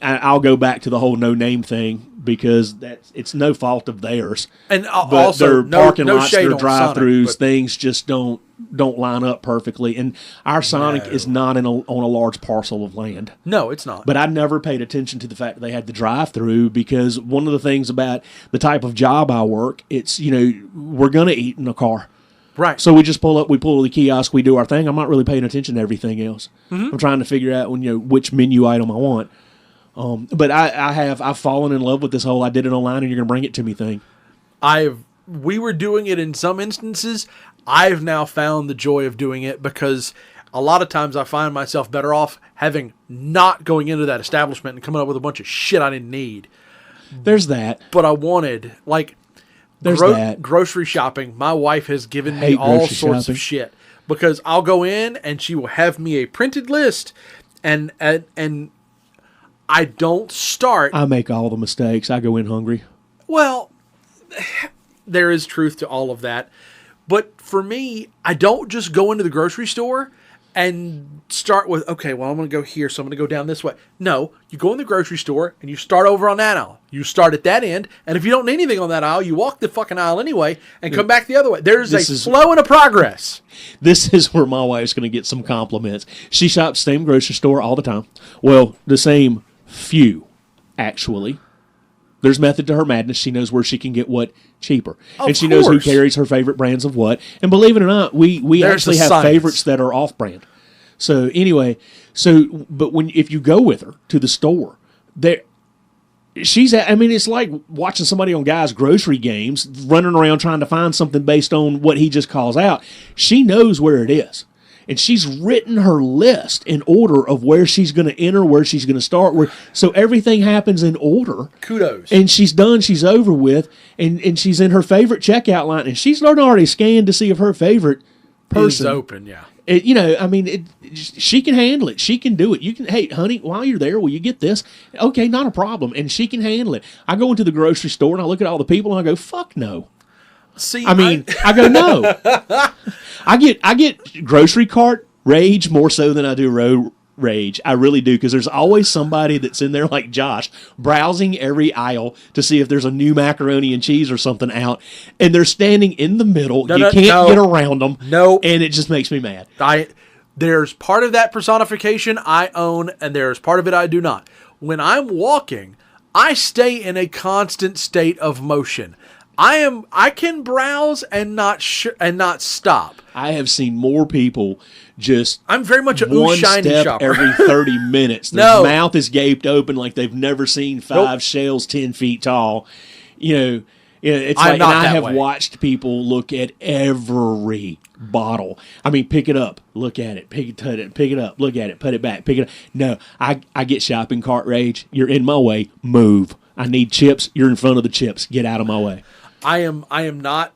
A: I'll go back to the whole no name thing because it's no fault of theirs.
B: And
A: but
B: also,
A: their parking lots,
B: shade
A: their
B: on
A: drive-throughs,
B: Sonic,
A: things just don't line up perfectly. And our Sonic is not on a large parcel of land.
B: No, it's not.
A: But I never paid attention to the fact that they had the drive-through because one of the things about the type of job I work, it's, we're going to eat in a car.
B: Right.
A: So we just pull the kiosk, we do our thing. I'm not really paying attention to everything else. I'm trying to figure out which menu item I want. But I've fallen in love with this whole I did it online and you're going to bring it to me thing.
B: We were doing it in some instances. I've now found the joy of doing it because a lot of times I find myself better off having not going into that establishment and coming up with a bunch of shit I didn't need.
A: There's that.
B: But I wanted,
A: there's that.
B: Grocery shopping. My wife has given me all sorts of shit because I'll go in and she will have me a printed list and I don't start.
A: I make all the mistakes. I go in hungry.
B: Well, there is truth to all of that. But for me, I don't just go into the grocery store and start with, okay, well, I'm going to go here, so I'm going to go down this way. No, you go in the grocery store and you start over on that aisle. You start at that end, and if you don't need anything on that aisle, you walk the fucking aisle anyway and come back the other way. There's a flow and a progress.
A: This is where my wife's going to get some compliments. She shops the same grocery store all the time. Well, the same few, actually. There's method to her madness. She knows where she can get what cheaper. And she knows who carries her favorite brands of what. And believe it or not, we actually have favorites that are off-brand. So anyway, but if you go with her to the store, it's like watching somebody on Guy's Grocery Games running around trying to find something based on what he just calls out. She knows where it is. And she's written her list in order of where she's going to enter, where she's going to start. So everything happens in order.
B: Kudos.
A: And she's done. She's over with. And she's in her favorite checkout line. And she's already scanned to see if her favorite person
B: is open, yeah.
A: She can handle it. She can do it. You can, hey, honey, while you're there, will you get this? Okay, not a problem. And she can handle it. I go into the grocery store and I look at all the people and I go, fuck no.
B: See,
A: I go, no. I get grocery cart rage more so than I do road rage. I really do, because there's always somebody that's in there like Josh browsing every aisle to see if there's a new macaroni and cheese or something out, and they're standing in the middle. You can't get around them.
B: No,
A: and it just makes me mad.
B: There's part of that personification I own, and there's part of it I do not. When I'm walking, I stay in a constant state of motion. I can browse and not stop.
A: I have seen more people just.
B: I'm very much a
A: one
B: shiny
A: step
B: shopper.
A: Every 30 minutes. Their mouth is gaped open like they've never seen five shells 10 feet tall. It's like, and I have watched people look at every bottle. I mean, pick it up, look at it, pick it up, look at it, put it back, pick it up. No, I get shopping cart rage. You're in my way. Move. I need chips. You're in front of the chips. Get out of my way.
B: I am not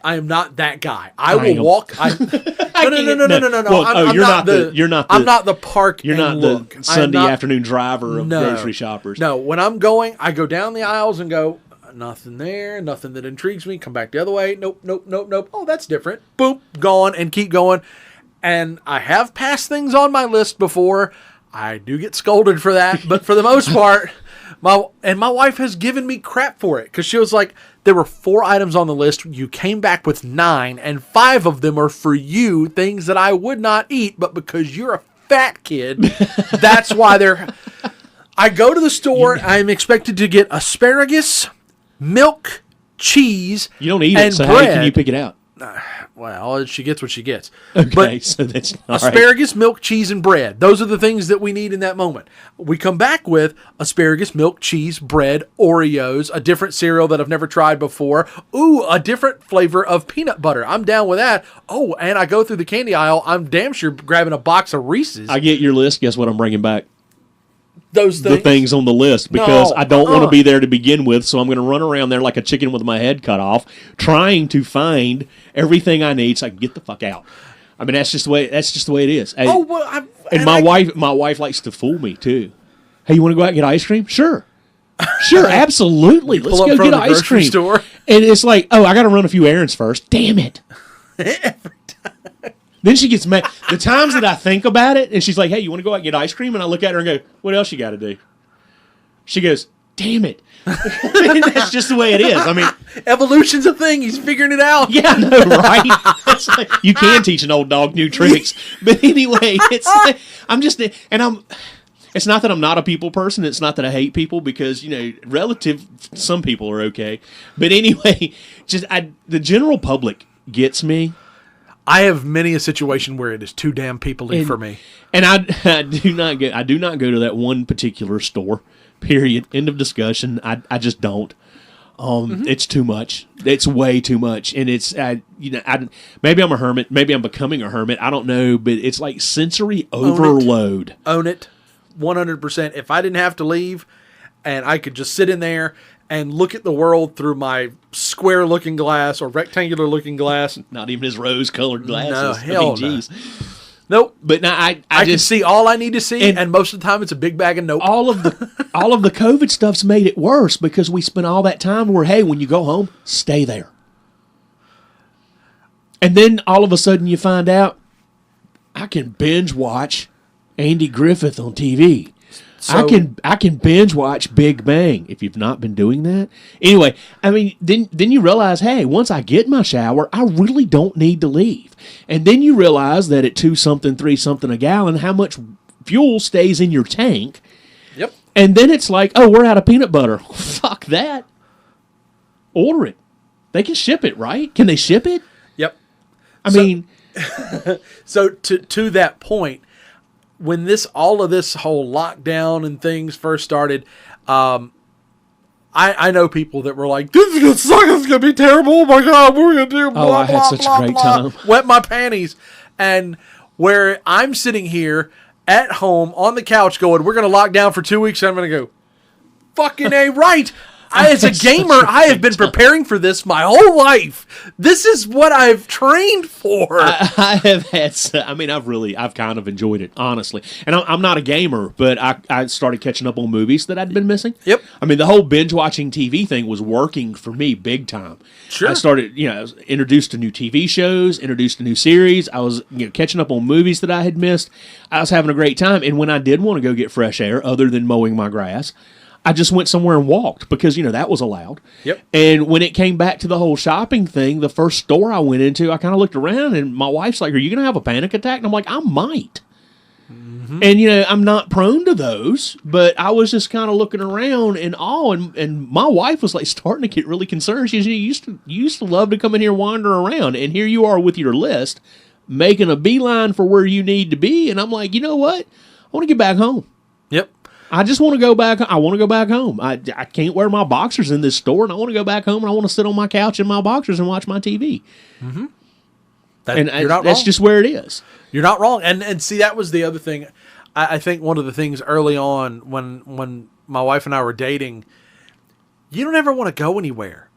B: that guy. I will walk. No.
A: Well, you're not the
B: park.
A: You're not
B: look.
A: the Sunday afternoon driver of grocery shoppers.
B: No, when I'm going, I go down the aisles and go, nothing there, nothing that intrigues me. Come back the other way. Nope. Oh, that's different. Boop, gone, and keep going. And I have passed things on my list before. I do get scolded for that, but for the most part. My wife has given me crap for it, because she was like, there were 4 items on the list. You came back with 9, and 5 of them are for you, things that I would not eat, but because you're a fat kid, that's why they're... I go to the store, I'm expected to get asparagus, milk, cheese,
A: you don't eat
B: and
A: it, so
B: bread.
A: How can you pick it out?
B: Well, she gets what she gets.
A: Okay,
B: but
A: so that's
B: asparagus, milk, cheese, and bread. Those are the things that we need in that moment. We come back with asparagus, milk, cheese, bread, Oreos, a different cereal that I've never tried before. Ooh, a different flavor of peanut butter. I'm down with that. Oh, and I go through the candy aisle. I'm damn sure grabbing a box of Reese's.
A: I get your list. Guess what I'm bringing back?
B: Those things.
A: The things on the list, because I don't want to be there to begin with, so I'm going to run around there like a chicken with my head cut off, trying to find everything I need so I can get the fuck out. I mean, that's just the way it is. My wife likes to fool me too. Hey, you want to go out and get ice cream? Sure. Sure, absolutely. Let's go get ice cream.
B: Store.
A: And it's like, oh, I got to run a few errands first. Damn it.
B: Every time.
A: Then she gets mad. The times that I think about it, and she's like, hey, you want to go out and get ice cream? And I look at her and go, what else you got to do? She goes, damn it. That's just the way it is. I mean,
B: evolution's a thing. He's figuring it out.
A: Yeah, I know, right? It's like, you can teach an old dog new tricks. But anyway, it's like, it's not that I'm not a people person. It's not that I hate people because, some people are okay. But anyway, the general public gets me.
B: I have many a situation where it is too damn people-y for me.
A: And I do not go to that one particular store. Period. End of discussion. I just don't. It's too much. It's way too much. And it's maybe I'm a hermit. Maybe I'm becoming a hermit. I don't know. But it's like sensory overload.
B: Own it. 100%. If I didn't have to leave, and I could just sit in there and look at the world through my square-looking glass or rectangular-looking glass.
A: Not even his rose-colored glasses.
B: No, hell no.
A: Nope. But now I
B: can see all I need to see, and most of the time it's a big bag of nope.
A: All of the COVID stuff's made it worse because we spent all that time where, hey, when you go home, stay there. And then all of a sudden you find out I can binge watch Andy Griffith on TV. So, I can binge watch Big Bang if you've not been doing that. Anyway, I mean, then you realize, hey, once I get in my shower, I really don't need to leave. And then you realize that at 2-something, 3-something a gallon, how much fuel stays in your tank.
B: Yep.
A: And then it's like, oh, we're out of peanut butter. Fuck that. Order it. They can ship it, right? Can they ship it?
B: Yep.
A: I mean,
B: so to that point, when all of this whole lockdown and things first started, I know people that were like, this is going to suck, it's going to be terrible, oh my God, what are we going to do?
A: Blah, I had such a great time.
B: Wet my panties. And where I'm sitting here at home on the couch going, we're going to lock down for 2 weeks, and I'm going to go, fucking A right. As a gamer, I have been preparing for this my whole life. This is what I've trained for.
A: I have had. I've kind of enjoyed it, honestly. And I'm not a gamer, but I started catching up on movies that I'd been missing.
B: Yep.
A: I mean, the whole binge watching TV thing was working for me big time.
B: Sure.
A: I started, I was introduced to new TV shows, introduced to new series. I was catching up on movies that I had missed. I was having a great time. And when I did want to go get fresh air, other than mowing my grass, I just went somewhere and walked because, that was allowed.
B: Yep.
A: And when it came back to the whole shopping thing, the first store I went into, I kind of looked around and my wife's like, are you going to have a panic attack? And I'm like, I might. Mm-hmm. And, I'm not prone to those, but I was just kind of looking around in awe. And my wife was like starting to get really concerned. She said, you used to love to come in here and wander around. And here you are with your list, making a beeline for where you need to be. And I'm like, you know what? I want to get back home.
B: Yep.
A: I just want to go back. I want to go back home. I can't wear my boxers in this store, and I want to go back home, and I want to sit on my couch in my boxers and watch my TV. Mm-hmm.
B: You're not
A: that's
B: wrong.
A: Just where it is.
B: You're not wrong. And see, that was the other thing. I think one of the things early on when my wife and I were dating, you don't ever want to go anywhere.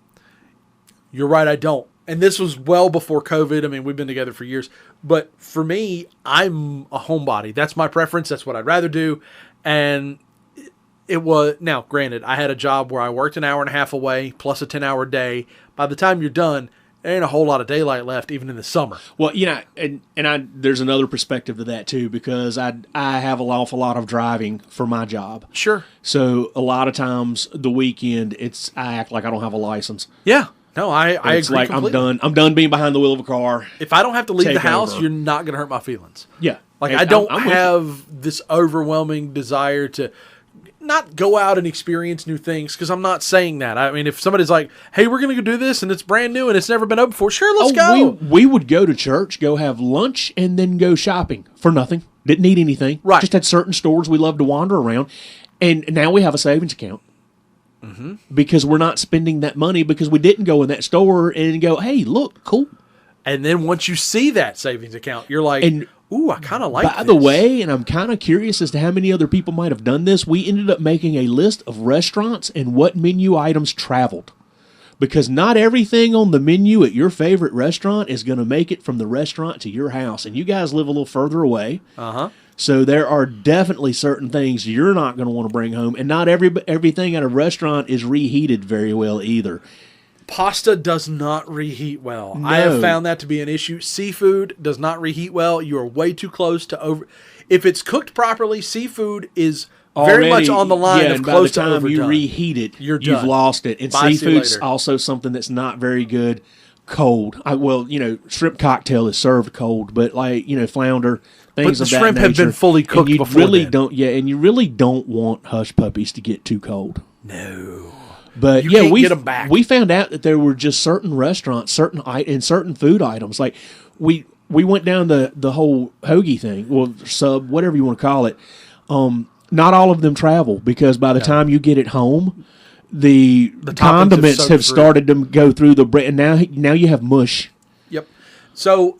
B: You're right, I don't. And this was well before COVID. I mean, we've been together for years. But for me, I'm a homebody. That's my preference. That's what I'd rather do. And it was, now granted, I had a job where I worked an hour and a half away plus a 10-hour day. By the time you're done, there ain't a whole lot of daylight left, even in the summer.
A: Well, there's another perspective to that too, because I have an awful lot of driving for my job.
B: Sure.
A: So a lot of times the weekend, I act like I don't have a license.
B: Yeah. No, I agree.
A: It's like
B: completely.
A: I'm done being behind the wheel of a car.
B: If I don't have to leave the house, you're not going to hurt my feelings.
A: Yeah.
B: Like, I don't have this overwhelming desire to not go out and experience new things, because I'm not saying that. I mean, if somebody's like, hey, we're going to go do this, and it's brand new, and it's never been open before, sure, let's go.
A: We would go to church, go have lunch, and then go shopping for nothing. Didn't need anything.
B: Right.
A: Just had certain stores we love to wander around. And now we have a savings account. Mm-hmm. Because we're not spending that money because we didn't go in that store and go, hey, look, cool.
B: And then once you see that savings account, you're like, ooh, I kind of like this.
A: By the way, and I'm kind of curious as to how many other people might have done this, we ended up making a list of restaurants and what menu items traveled. Because not everything on the menu at your favorite restaurant is going to make it from the restaurant to your house. And you guys live a little further away.
B: Uh-huh.
A: So there are definitely certain things you're not going to want to bring home, and not everything at a restaurant is reheated very well either.
B: Pasta does not reheat well.
A: No.
B: I have found that to be an issue. Seafood does not reheat well. You are way too close to over. If it's cooked properly, seafood is very much on the line of close to overdone.
A: By the time you reheat it, you've lost it. And seafood's also something that's not very good cold. Shrimp cocktail is served cold, but flounder, things of that nature. But the
B: shrimp have been fully cooked before
A: and you really don't want hush puppies to get too cold.
B: No.
A: But we found out that there were just certain restaurants, certain food items. Like we went down the whole hoagie thing, sub, whatever you want to call it. Not all of them travel because by the time you get it home, the condiments have started to go through the bread, and now you have mush.
B: Yep. So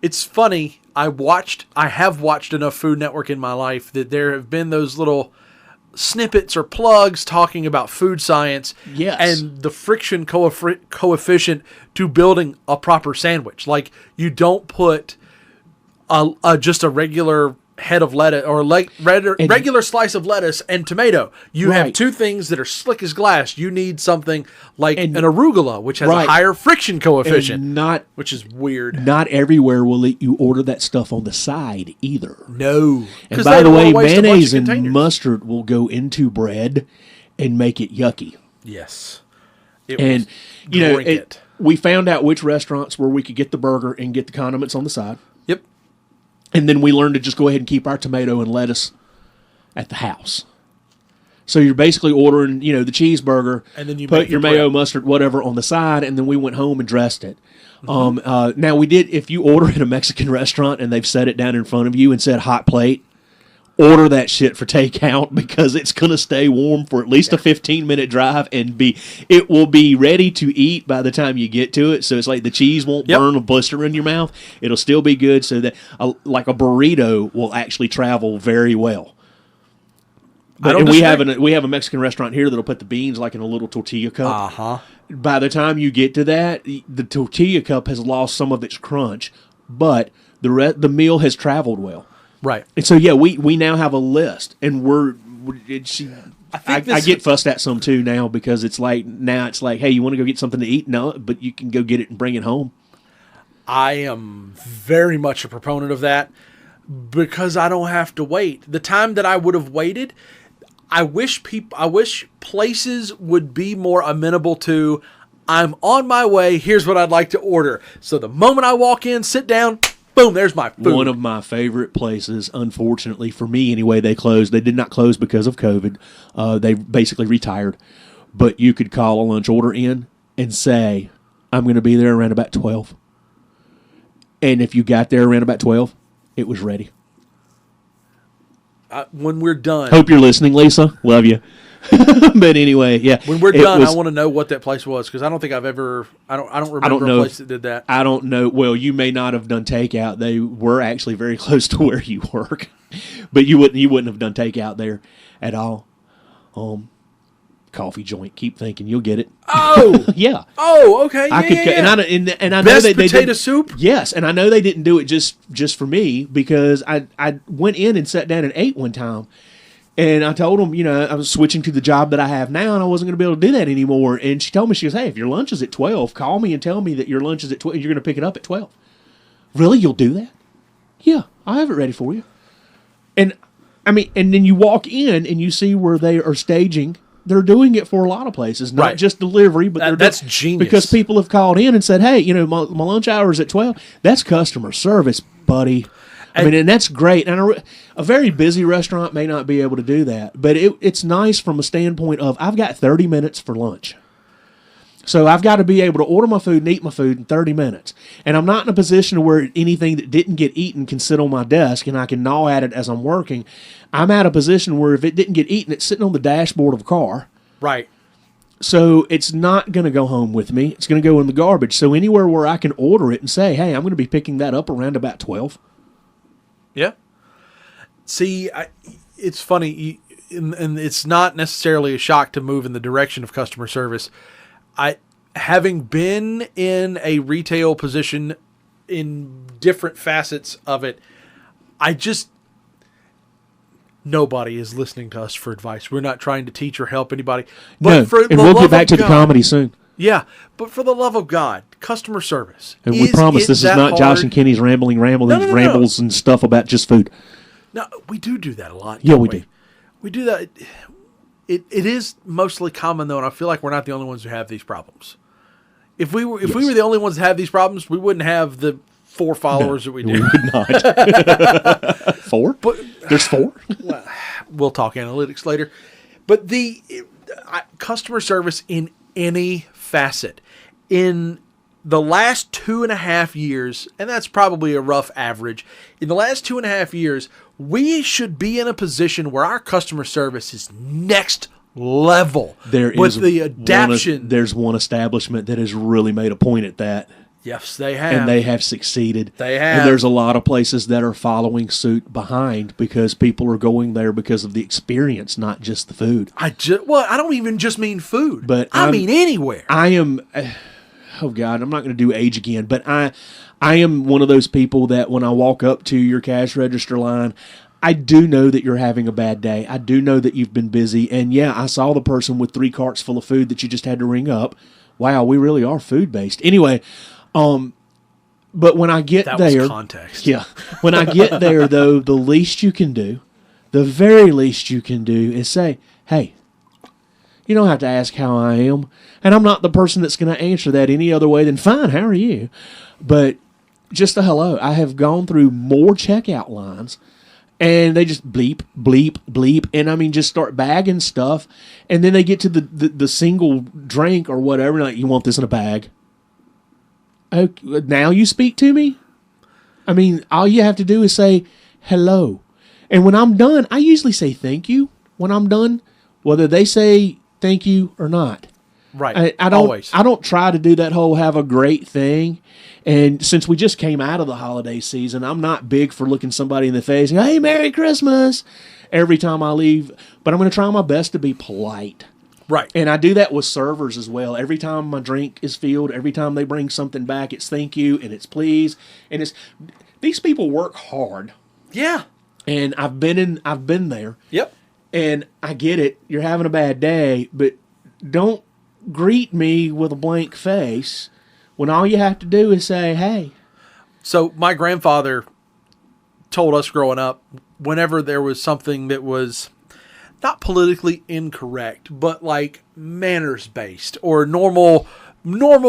B: it's funny. I have watched enough Food Network in my life that there have been those little snippets or plugs talking about food science and the friction coefficient to building a proper sandwich. Like, you don't put just a regular head of lettuce or regular slice of lettuce and tomato. You have two things that are slick as glass. You need something like an arugula, which has a higher friction coefficient, which is weird.
A: Not everywhere will let you order that stuff on the side either.
B: No.
A: And by the way, mayonnaise and mustard will go into bread and make it yucky.
B: Yes.
A: We found out which restaurants where we could get the burger and get the condiments on the side.
B: Yep.
A: And then we learned to just go ahead and keep our tomato and lettuce at the house. So you're basically ordering, the cheeseburger, and then you put your mayo, mustard, whatever on the side, and then we went home and dressed it. Mm-hmm. Now we did, if you order at a Mexican restaurant and they've set it down in front of you and said hot plate, order that shit for takeout because it's going to stay warm for at least a 15-minute drive and it will be ready to eat by the time you get to it. So it's like the cheese won't burn or blister in your mouth. It'll still be good so that like a burrito will actually travel very well. We have a Mexican restaurant here that'll put the beans like in a little tortilla cup.
B: Uh-huh.
A: By the time you get to that, the tortilla cup has lost some of its crunch, but the meal has traveled well.
B: Right.
A: And so, we now have a list, and I get fussed at some too now because it's like, hey, you want to go get something to eat? No, but you can go get it and bring it home. I
B: am very much a proponent of that because I don't have to wait. The time that I would have waited, I wish places would be more amenable to, I'm on my way, here's what I'd like to order. So the moment I walk in, sit down, boom, there's my food.
A: One of my favorite places, unfortunately, for me anyway, they closed. They did not close because of COVID. They basically retired. But you could call a lunch order in and say, I'm going to be there around about 12. And if you got there around about 12, it was ready.
B: When we're done.
A: Hope you're listening, Lisa. Love you. But anyway, yeah.
B: When we're done, I want to know what that place was because I don't think I've ever. I don't remember a place that did that.
A: I don't know. Well, you may not have done takeout. They were actually very close to where you work, but you wouldn't have done takeout there at all. Coffee joint. Keep thinking, you'll get it.
B: Oh,
A: yeah.
B: Oh, okay.
A: And I
B: Best
A: know
B: potato soup.
A: Yes, and I know they didn't do it just for me because I went in and sat down and ate one time. And I told them, I was switching to the job that I have now, and I wasn't going to be able to do that anymore. And she told me, she goes, hey, if your lunch is at 12, call me and tell me that your lunch is at 12. You're going to pick it up at 12. Really? You'll do that? Yeah, I'll have it ready for you. And, and then you walk in and you see where they are staging. They're doing it for a lot of places, not just delivery, but
B: that's genius.
A: Because people have called in and said, hey, my lunch hour is at 12. That's customer service, buddy. And that's great. And a very busy restaurant may not be able to do that, but it's nice from a standpoint of I've got 30 minutes for lunch. So I've got to be able to order my food and eat my food in 30 minutes. And I'm not in a position where anything that didn't get eaten can sit on my desk and I can gnaw at it as I'm working. I'm at a position where if it didn't get eaten, it's sitting on the dashboard of a car.
B: Right.
A: So it's not going to go home with me. It's going to go in the garbage. So anywhere where I can order it and say, hey, I'm going to be picking that up around about 12.
B: Yeah. See, it's funny, and it's not necessarily a shock to move in the direction of customer service. Having been in a retail position in different facets of it, Nobody is listening to us for advice. We're not trying to teach or help anybody.
A: But no, and we'll get back to the comedy soon.
B: Yeah, but for the love of God, customer service.
A: And we promise this is not Josh and Kenny's rambles and stuff about just food.
B: No, we do that a lot.
A: Yeah, we do.
B: We do that. It is mostly common, though, and I feel like we're not the only ones who have these problems. If we were the only ones that have these problems, we wouldn't have the 4 followers that we do.
A: We would not. 4? But there's 4?
B: Well, we'll talk analytics later. But the customer service in any facet. In the last 2.5 years, and that's probably a rough average, in the last 2.5 years, we should be in a position where our customer service is next level. The adaptation.
A: There's one establishment that has really made a point at that.
B: Yes, they have.
A: And they have succeeded.
B: They have.
A: And there's a lot of places that are following suit behind because people are going there because of the experience, not just the food.
B: I don't even just mean food. But I mean anywhere.
A: I am, oh God, I'm not going to do age again, but I am one of those people that when I walk up to your cash register line, I do know that you're having a bad day. I do know that you've been busy. And yeah, I saw the person with 3 carts full of food that you just had to ring up. Wow, we really are food-based. Anyway, but when I get there,
B: that was context.
A: Yeah, when I get there, though, the least you can do, the very least you can do is say, hey, you don't have to ask how I am. And I'm not the person that's going to answer that any other way than, fine, how are you? But just a hello. I have gone through more checkout lines, and they just bleep, bleep, bleep, and I mean just start bagging stuff, and then they get to the single drink or whatever, like, you want this in a bag? Okay, now you speak to me? I mean, all you have to do is say hello. And when I'm done, I usually say thank you when I'm done, whether they say thank you or not.
B: Right.
A: I don't try to do that whole have a great thing. And since we just came out of the holiday season, I'm not big for looking somebody in the face and, hey, Merry Christmas, every time I leave. But I'm going to try my best to be polite.
B: Right.
A: And I do that with servers as well. Every time my drink is filled, every time they bring something back, it's thank you and it's please. And it's these people work hard.
B: Yeah.
A: And I've been there.
B: Yep.
A: And I get it. You're having a bad day, but don't greet me with a blank face when all you have to do is say, hey.
B: So my grandfather told us growing up, whenever there was something that was not politically incorrect, but like manners based or normal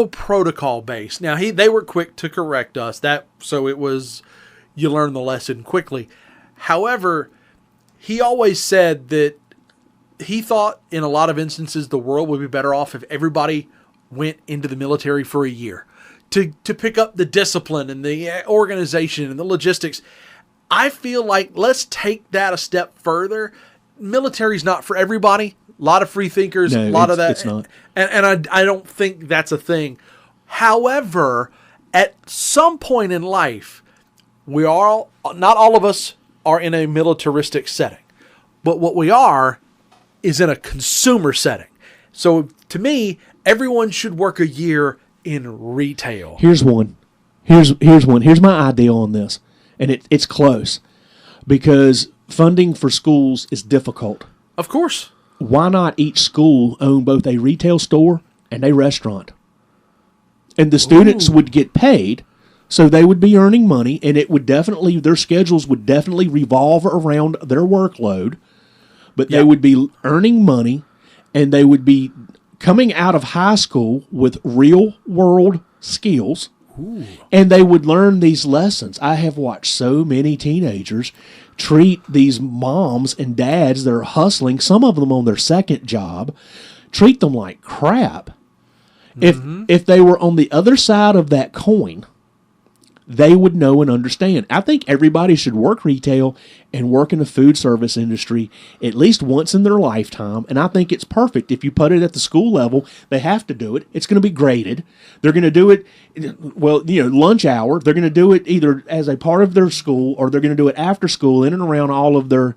B: protocol based. Now they were quick to correct us. So it was, you learn the lesson quickly. However, he always said that he thought in a lot of instances the world would be better off if everybody went into the military for a year to pick up the discipline and the organization and the logistics. I feel like let's take that a step further. Military's not for everybody. A lot of free thinkers,
A: no,
B: a lot of that.
A: It's not.
B: And I don't think that's a thing. However, at some point in life, not all of us are in a militaristic setting. But what we are is in a consumer setting. So to me, everyone should work a year in retail.
A: Here's one. Here's one. Here's my idea on this. And it's close. Because funding for schools is difficult.
B: Of course.
A: Why not each school own both a retail store and a restaurant? And the students would get paid, so they would be earning money, and their schedules would definitely revolve around their workload, but they would be earning money, and they would be coming out of high school with real-world skills.
B: Ooh.
A: And they would learn these lessons. I have watched so many teenagers treat these moms and dads that are hustling, some of them on their second job, treat them like crap. Mm-hmm. If they were on the other side of that coin, they would know and understand. I think everybody should work retail and work in the food service industry at least once in their lifetime, and I think it's perfect. If you put it at the school level, they have to do it. It's going to be graded. They're going to do it, lunch hour. They're going to do it either as a part of their school or they're going to do it after school in and around all of their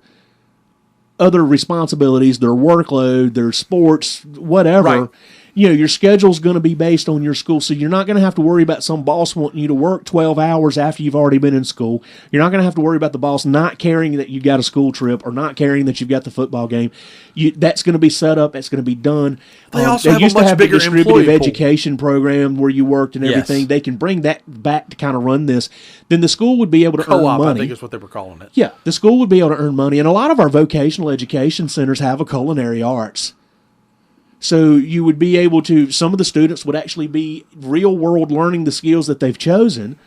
A: other responsibilities, their workload, their sports, whatever.
B: Right.
A: your schedule's going to be based on your school, so you're not going to have to worry about some boss wanting you to work 12 hours after you've already been in school. You're not going to have to worry about the boss not caring that you've got a school trip or not caring that you've got the football game. That's going to be set up. That's going to be done.
B: They also have
A: used
B: a much
A: to have
B: bigger
A: a distributive education program where you worked and everything.
B: Yes.
A: They can bring that back to kind of run this. Then the school would be able to earn money.
B: I think is what they were calling it.
A: Yeah, the school would be able to earn money, and a lot of our vocational education centers have a culinary arts. So you would be able to, some of the students would actually be real world learning the skills that they've chosen.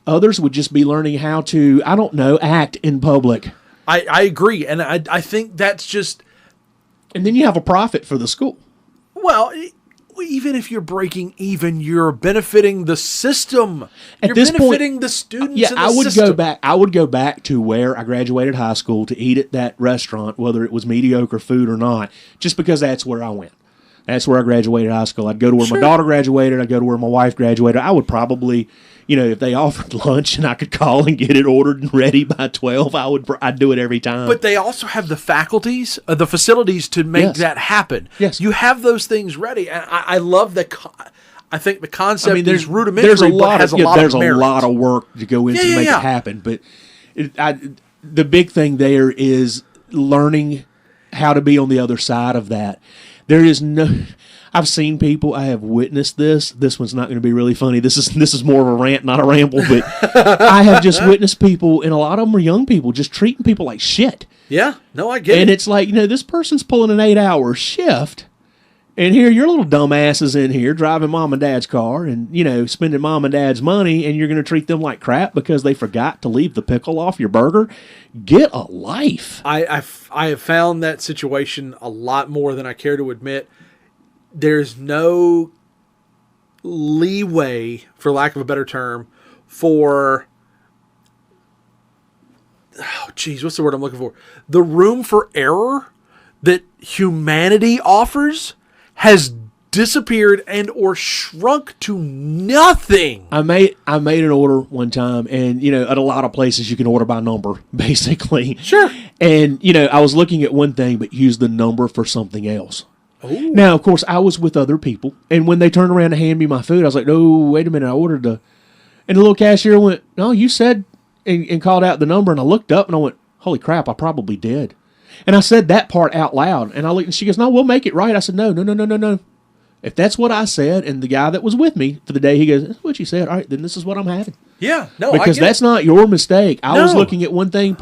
A: Others would just be learning how to, I don't know, act in public.
B: I agree. And I think that's just.
A: And then you have a profit for the school.
B: Well, even if you're breaking even, you're benefiting the system. You're benefiting the students.
A: Yeah,
B: and the system.
A: I would go back to where I graduated high school to eat at that restaurant, whether it was mediocre food or not, just because that's where I went. That's where I graduated high school. I'd go to where my daughter graduated. I'd go to where my wife graduated. I would probably, if they offered lunch and I could call and get it ordered and ready by 12, I'd do it every time.
B: But they also have the faculties, the facilities to make that happen.
A: Yes.
B: You have those things ready. And I love that. I think the concept is rudimentary,
A: there's a
B: lot of
A: work to go into to make it happen. But the big thing there is learning how to be on the other side of that. There is I've seen people. I have witnessed this. This one's not going to be really funny. This is more of a rant, not a ramble. But I have just witnessed people, and a lot of them are young people, just treating people like shit.
B: Yeah, no, I get it.
A: And it's like, this person's pulling an 8-hour shift, and here your little dumbasses in here driving mom and dad's car, and spending mom and dad's money, and you're going to treat them like crap because they forgot to leave the pickle off your burger. Get a life.
B: I have found that situation a lot more than I care to admit. There's no leeway, for lack of a better term, for what's the word I'm looking for? The room for error that humanity offers has disappeared and or shrunk to nothing.
A: I made an order one time, and at a lot of places you can order by number, basically.
B: Sure.
A: And I was looking at one thing, but used the number for something else.
B: Ooh.
A: Now, of course, I was with other people, and when they turned around to hand me my food, I was like, "No, wait a minute, I ordered and the little cashier went, "No, you said," and called out the number, and I looked up and I went, "Holy crap, I probably did." And I said that part out loud, and I looked, and she goes, "No, we'll make it right." I said, No. If that's what I said, and the guy that was with me for the day, he goes, "That's what you said. All right, then this is what I'm having."
B: Yeah, no,
A: because that's not your mistake. I was looking at one thing,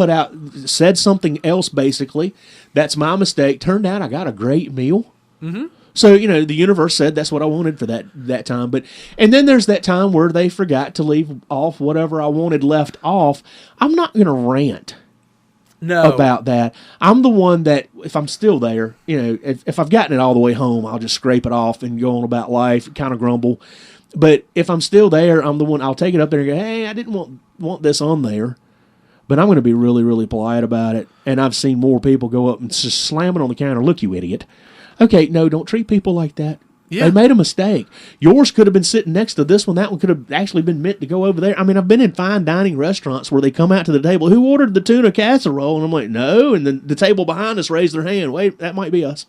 A: said something else. Basically, that's my mistake. Turned out I got a great meal.
B: Mm-hmm.
A: So the universe said that's what I wanted for that time. And then there's that time where they forgot to leave off whatever I wanted left off. I'm not going to rant.
B: No.
A: About that. I'm the one that, if I'm still there, if I've gotten it all the way home, I'll just scrape it off and go on about life, kind of grumble. But if I'm still there, I'm the one, I'll take it up there and go, "Hey, I didn't want this on there." But I'm going to be really, really polite about it. And I've seen more people go up and just slam it on the counter. "Look, you idiot." Okay, no, don't treat people like that. Yeah. They made a mistake. Yours could have been sitting next to this one. That one could have actually been meant to go over there. I mean, I've been in fine dining restaurants where they come out to the table. "Who ordered the tuna casserole?" And I'm like, "No." And then the table behind us raised their hand. "Wait, that might be us."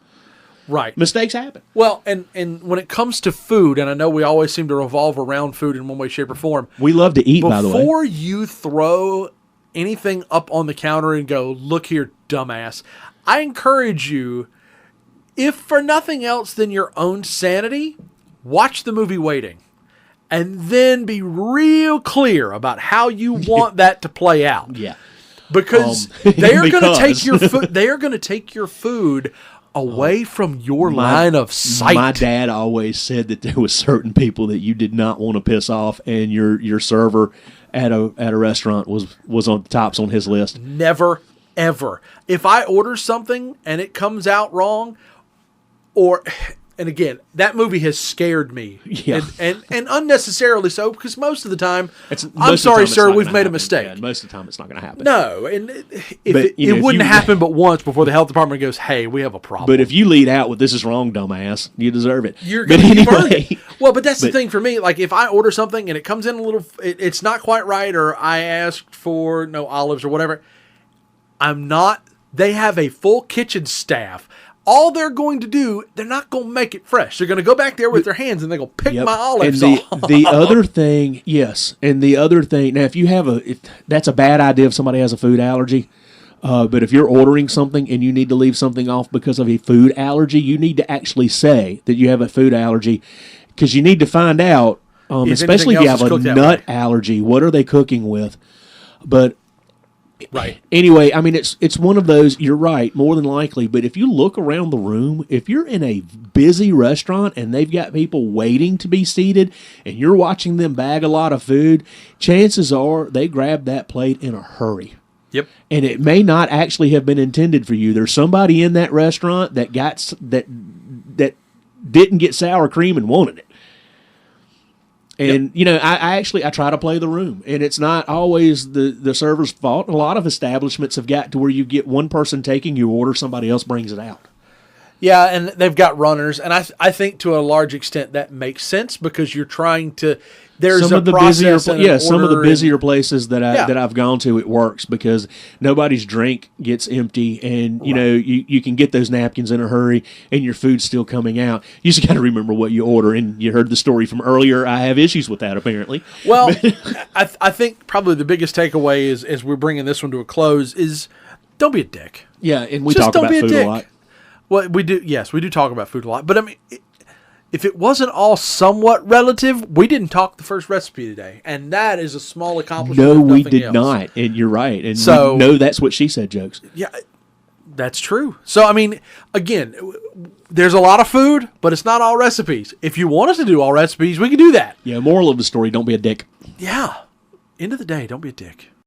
B: Right.
A: Mistakes happen.
B: Well, and when it comes to food, and I know we always seem to revolve around food in one way, shape, or form.
A: We love to eat, by the way.
B: Before you throw anything up on the counter and go, "Look here, dumbass," I encourage you, if for nothing else than your own sanity, watch the movie Waiting, and then be real clear about how you want that to play out.
A: Yeah,
B: because they are going to take your food. They are going to take your food away from your line of sight.
A: My dad always said that there was certain people that you did not want to piss off, and your server at a restaurant was on tops on his list.
B: Never, ever. If I order something and it comes out wrong, and again, that movie has scared me, and unnecessarily so, because most of the time, "I'm sorry, sir, we've made a mistake."
A: Yeah, most of the time, it's not going to happen.
B: No, and it wouldn't happen but once before the health department goes, "Hey, we have a problem."
A: But if you lead out with "This is wrong, dumbass," you deserve it.
B: You're going to burn it. Well, but that's the thing for me. Like, if I order something and it comes in a little, it's not quite right, or I asked for no olives or whatever, I'm not. They have a full kitchen staff. all they're going to do, they're not going to make it fresh. They're going to go back there with their hands and they're going to pick my olives off.
A: The other thing, yes, and the other thing, now if that's a bad idea if somebody has a food allergy, but if you're ordering something and you need to leave something off because of a food allergy, you need to actually say that you have a food allergy, because you need to find out, especially if you have a nut allergy, what are they cooking with? But
B: right.
A: Anyway, I mean, it's one of those, you're right, more than likely, but if you look around the room, if you're in a busy restaurant and they've got people waiting to be seated and you're watching them bag a lot of food, chances are they grabbed that plate in a hurry.
B: Yep.
A: And it may not actually have been intended for you. There's somebody in that restaurant that didn't get sour cream and wanted it. And, I try to play the room. And it's not always the server's fault. A lot of establishments have got to where you get one person taking your order, somebody else brings it out.
B: Yeah, and they've got runners. And I think to a large extent that makes sense because you're trying to... There's some of the
A: busier places that I've gone to, it works because nobody's drink gets empty, and you can get those napkins in a hurry, and your food's still coming out. You just got to remember what you order, and you heard the story from earlier. I have issues with that apparently.
B: Well, I think probably the biggest takeaway is as we're bringing this one to a close is don't be a dick.
A: Yeah, and we talk about food a lot.
B: Well, we do. Yes, we do talk about food a lot, but I mean. If it wasn't all somewhat relative, we didn't talk the first recipe today, and that is a small accomplishment.
A: No, we did not, and you're right. And so, no, that's what she said jokes.
B: Yeah, that's true. So, I mean, again, there's a lot of food, but it's not all recipes. If you want us to do all recipes, we can do that.
A: Yeah, moral of the story, don't be a dick.
B: Yeah. End of the day, don't be a dick.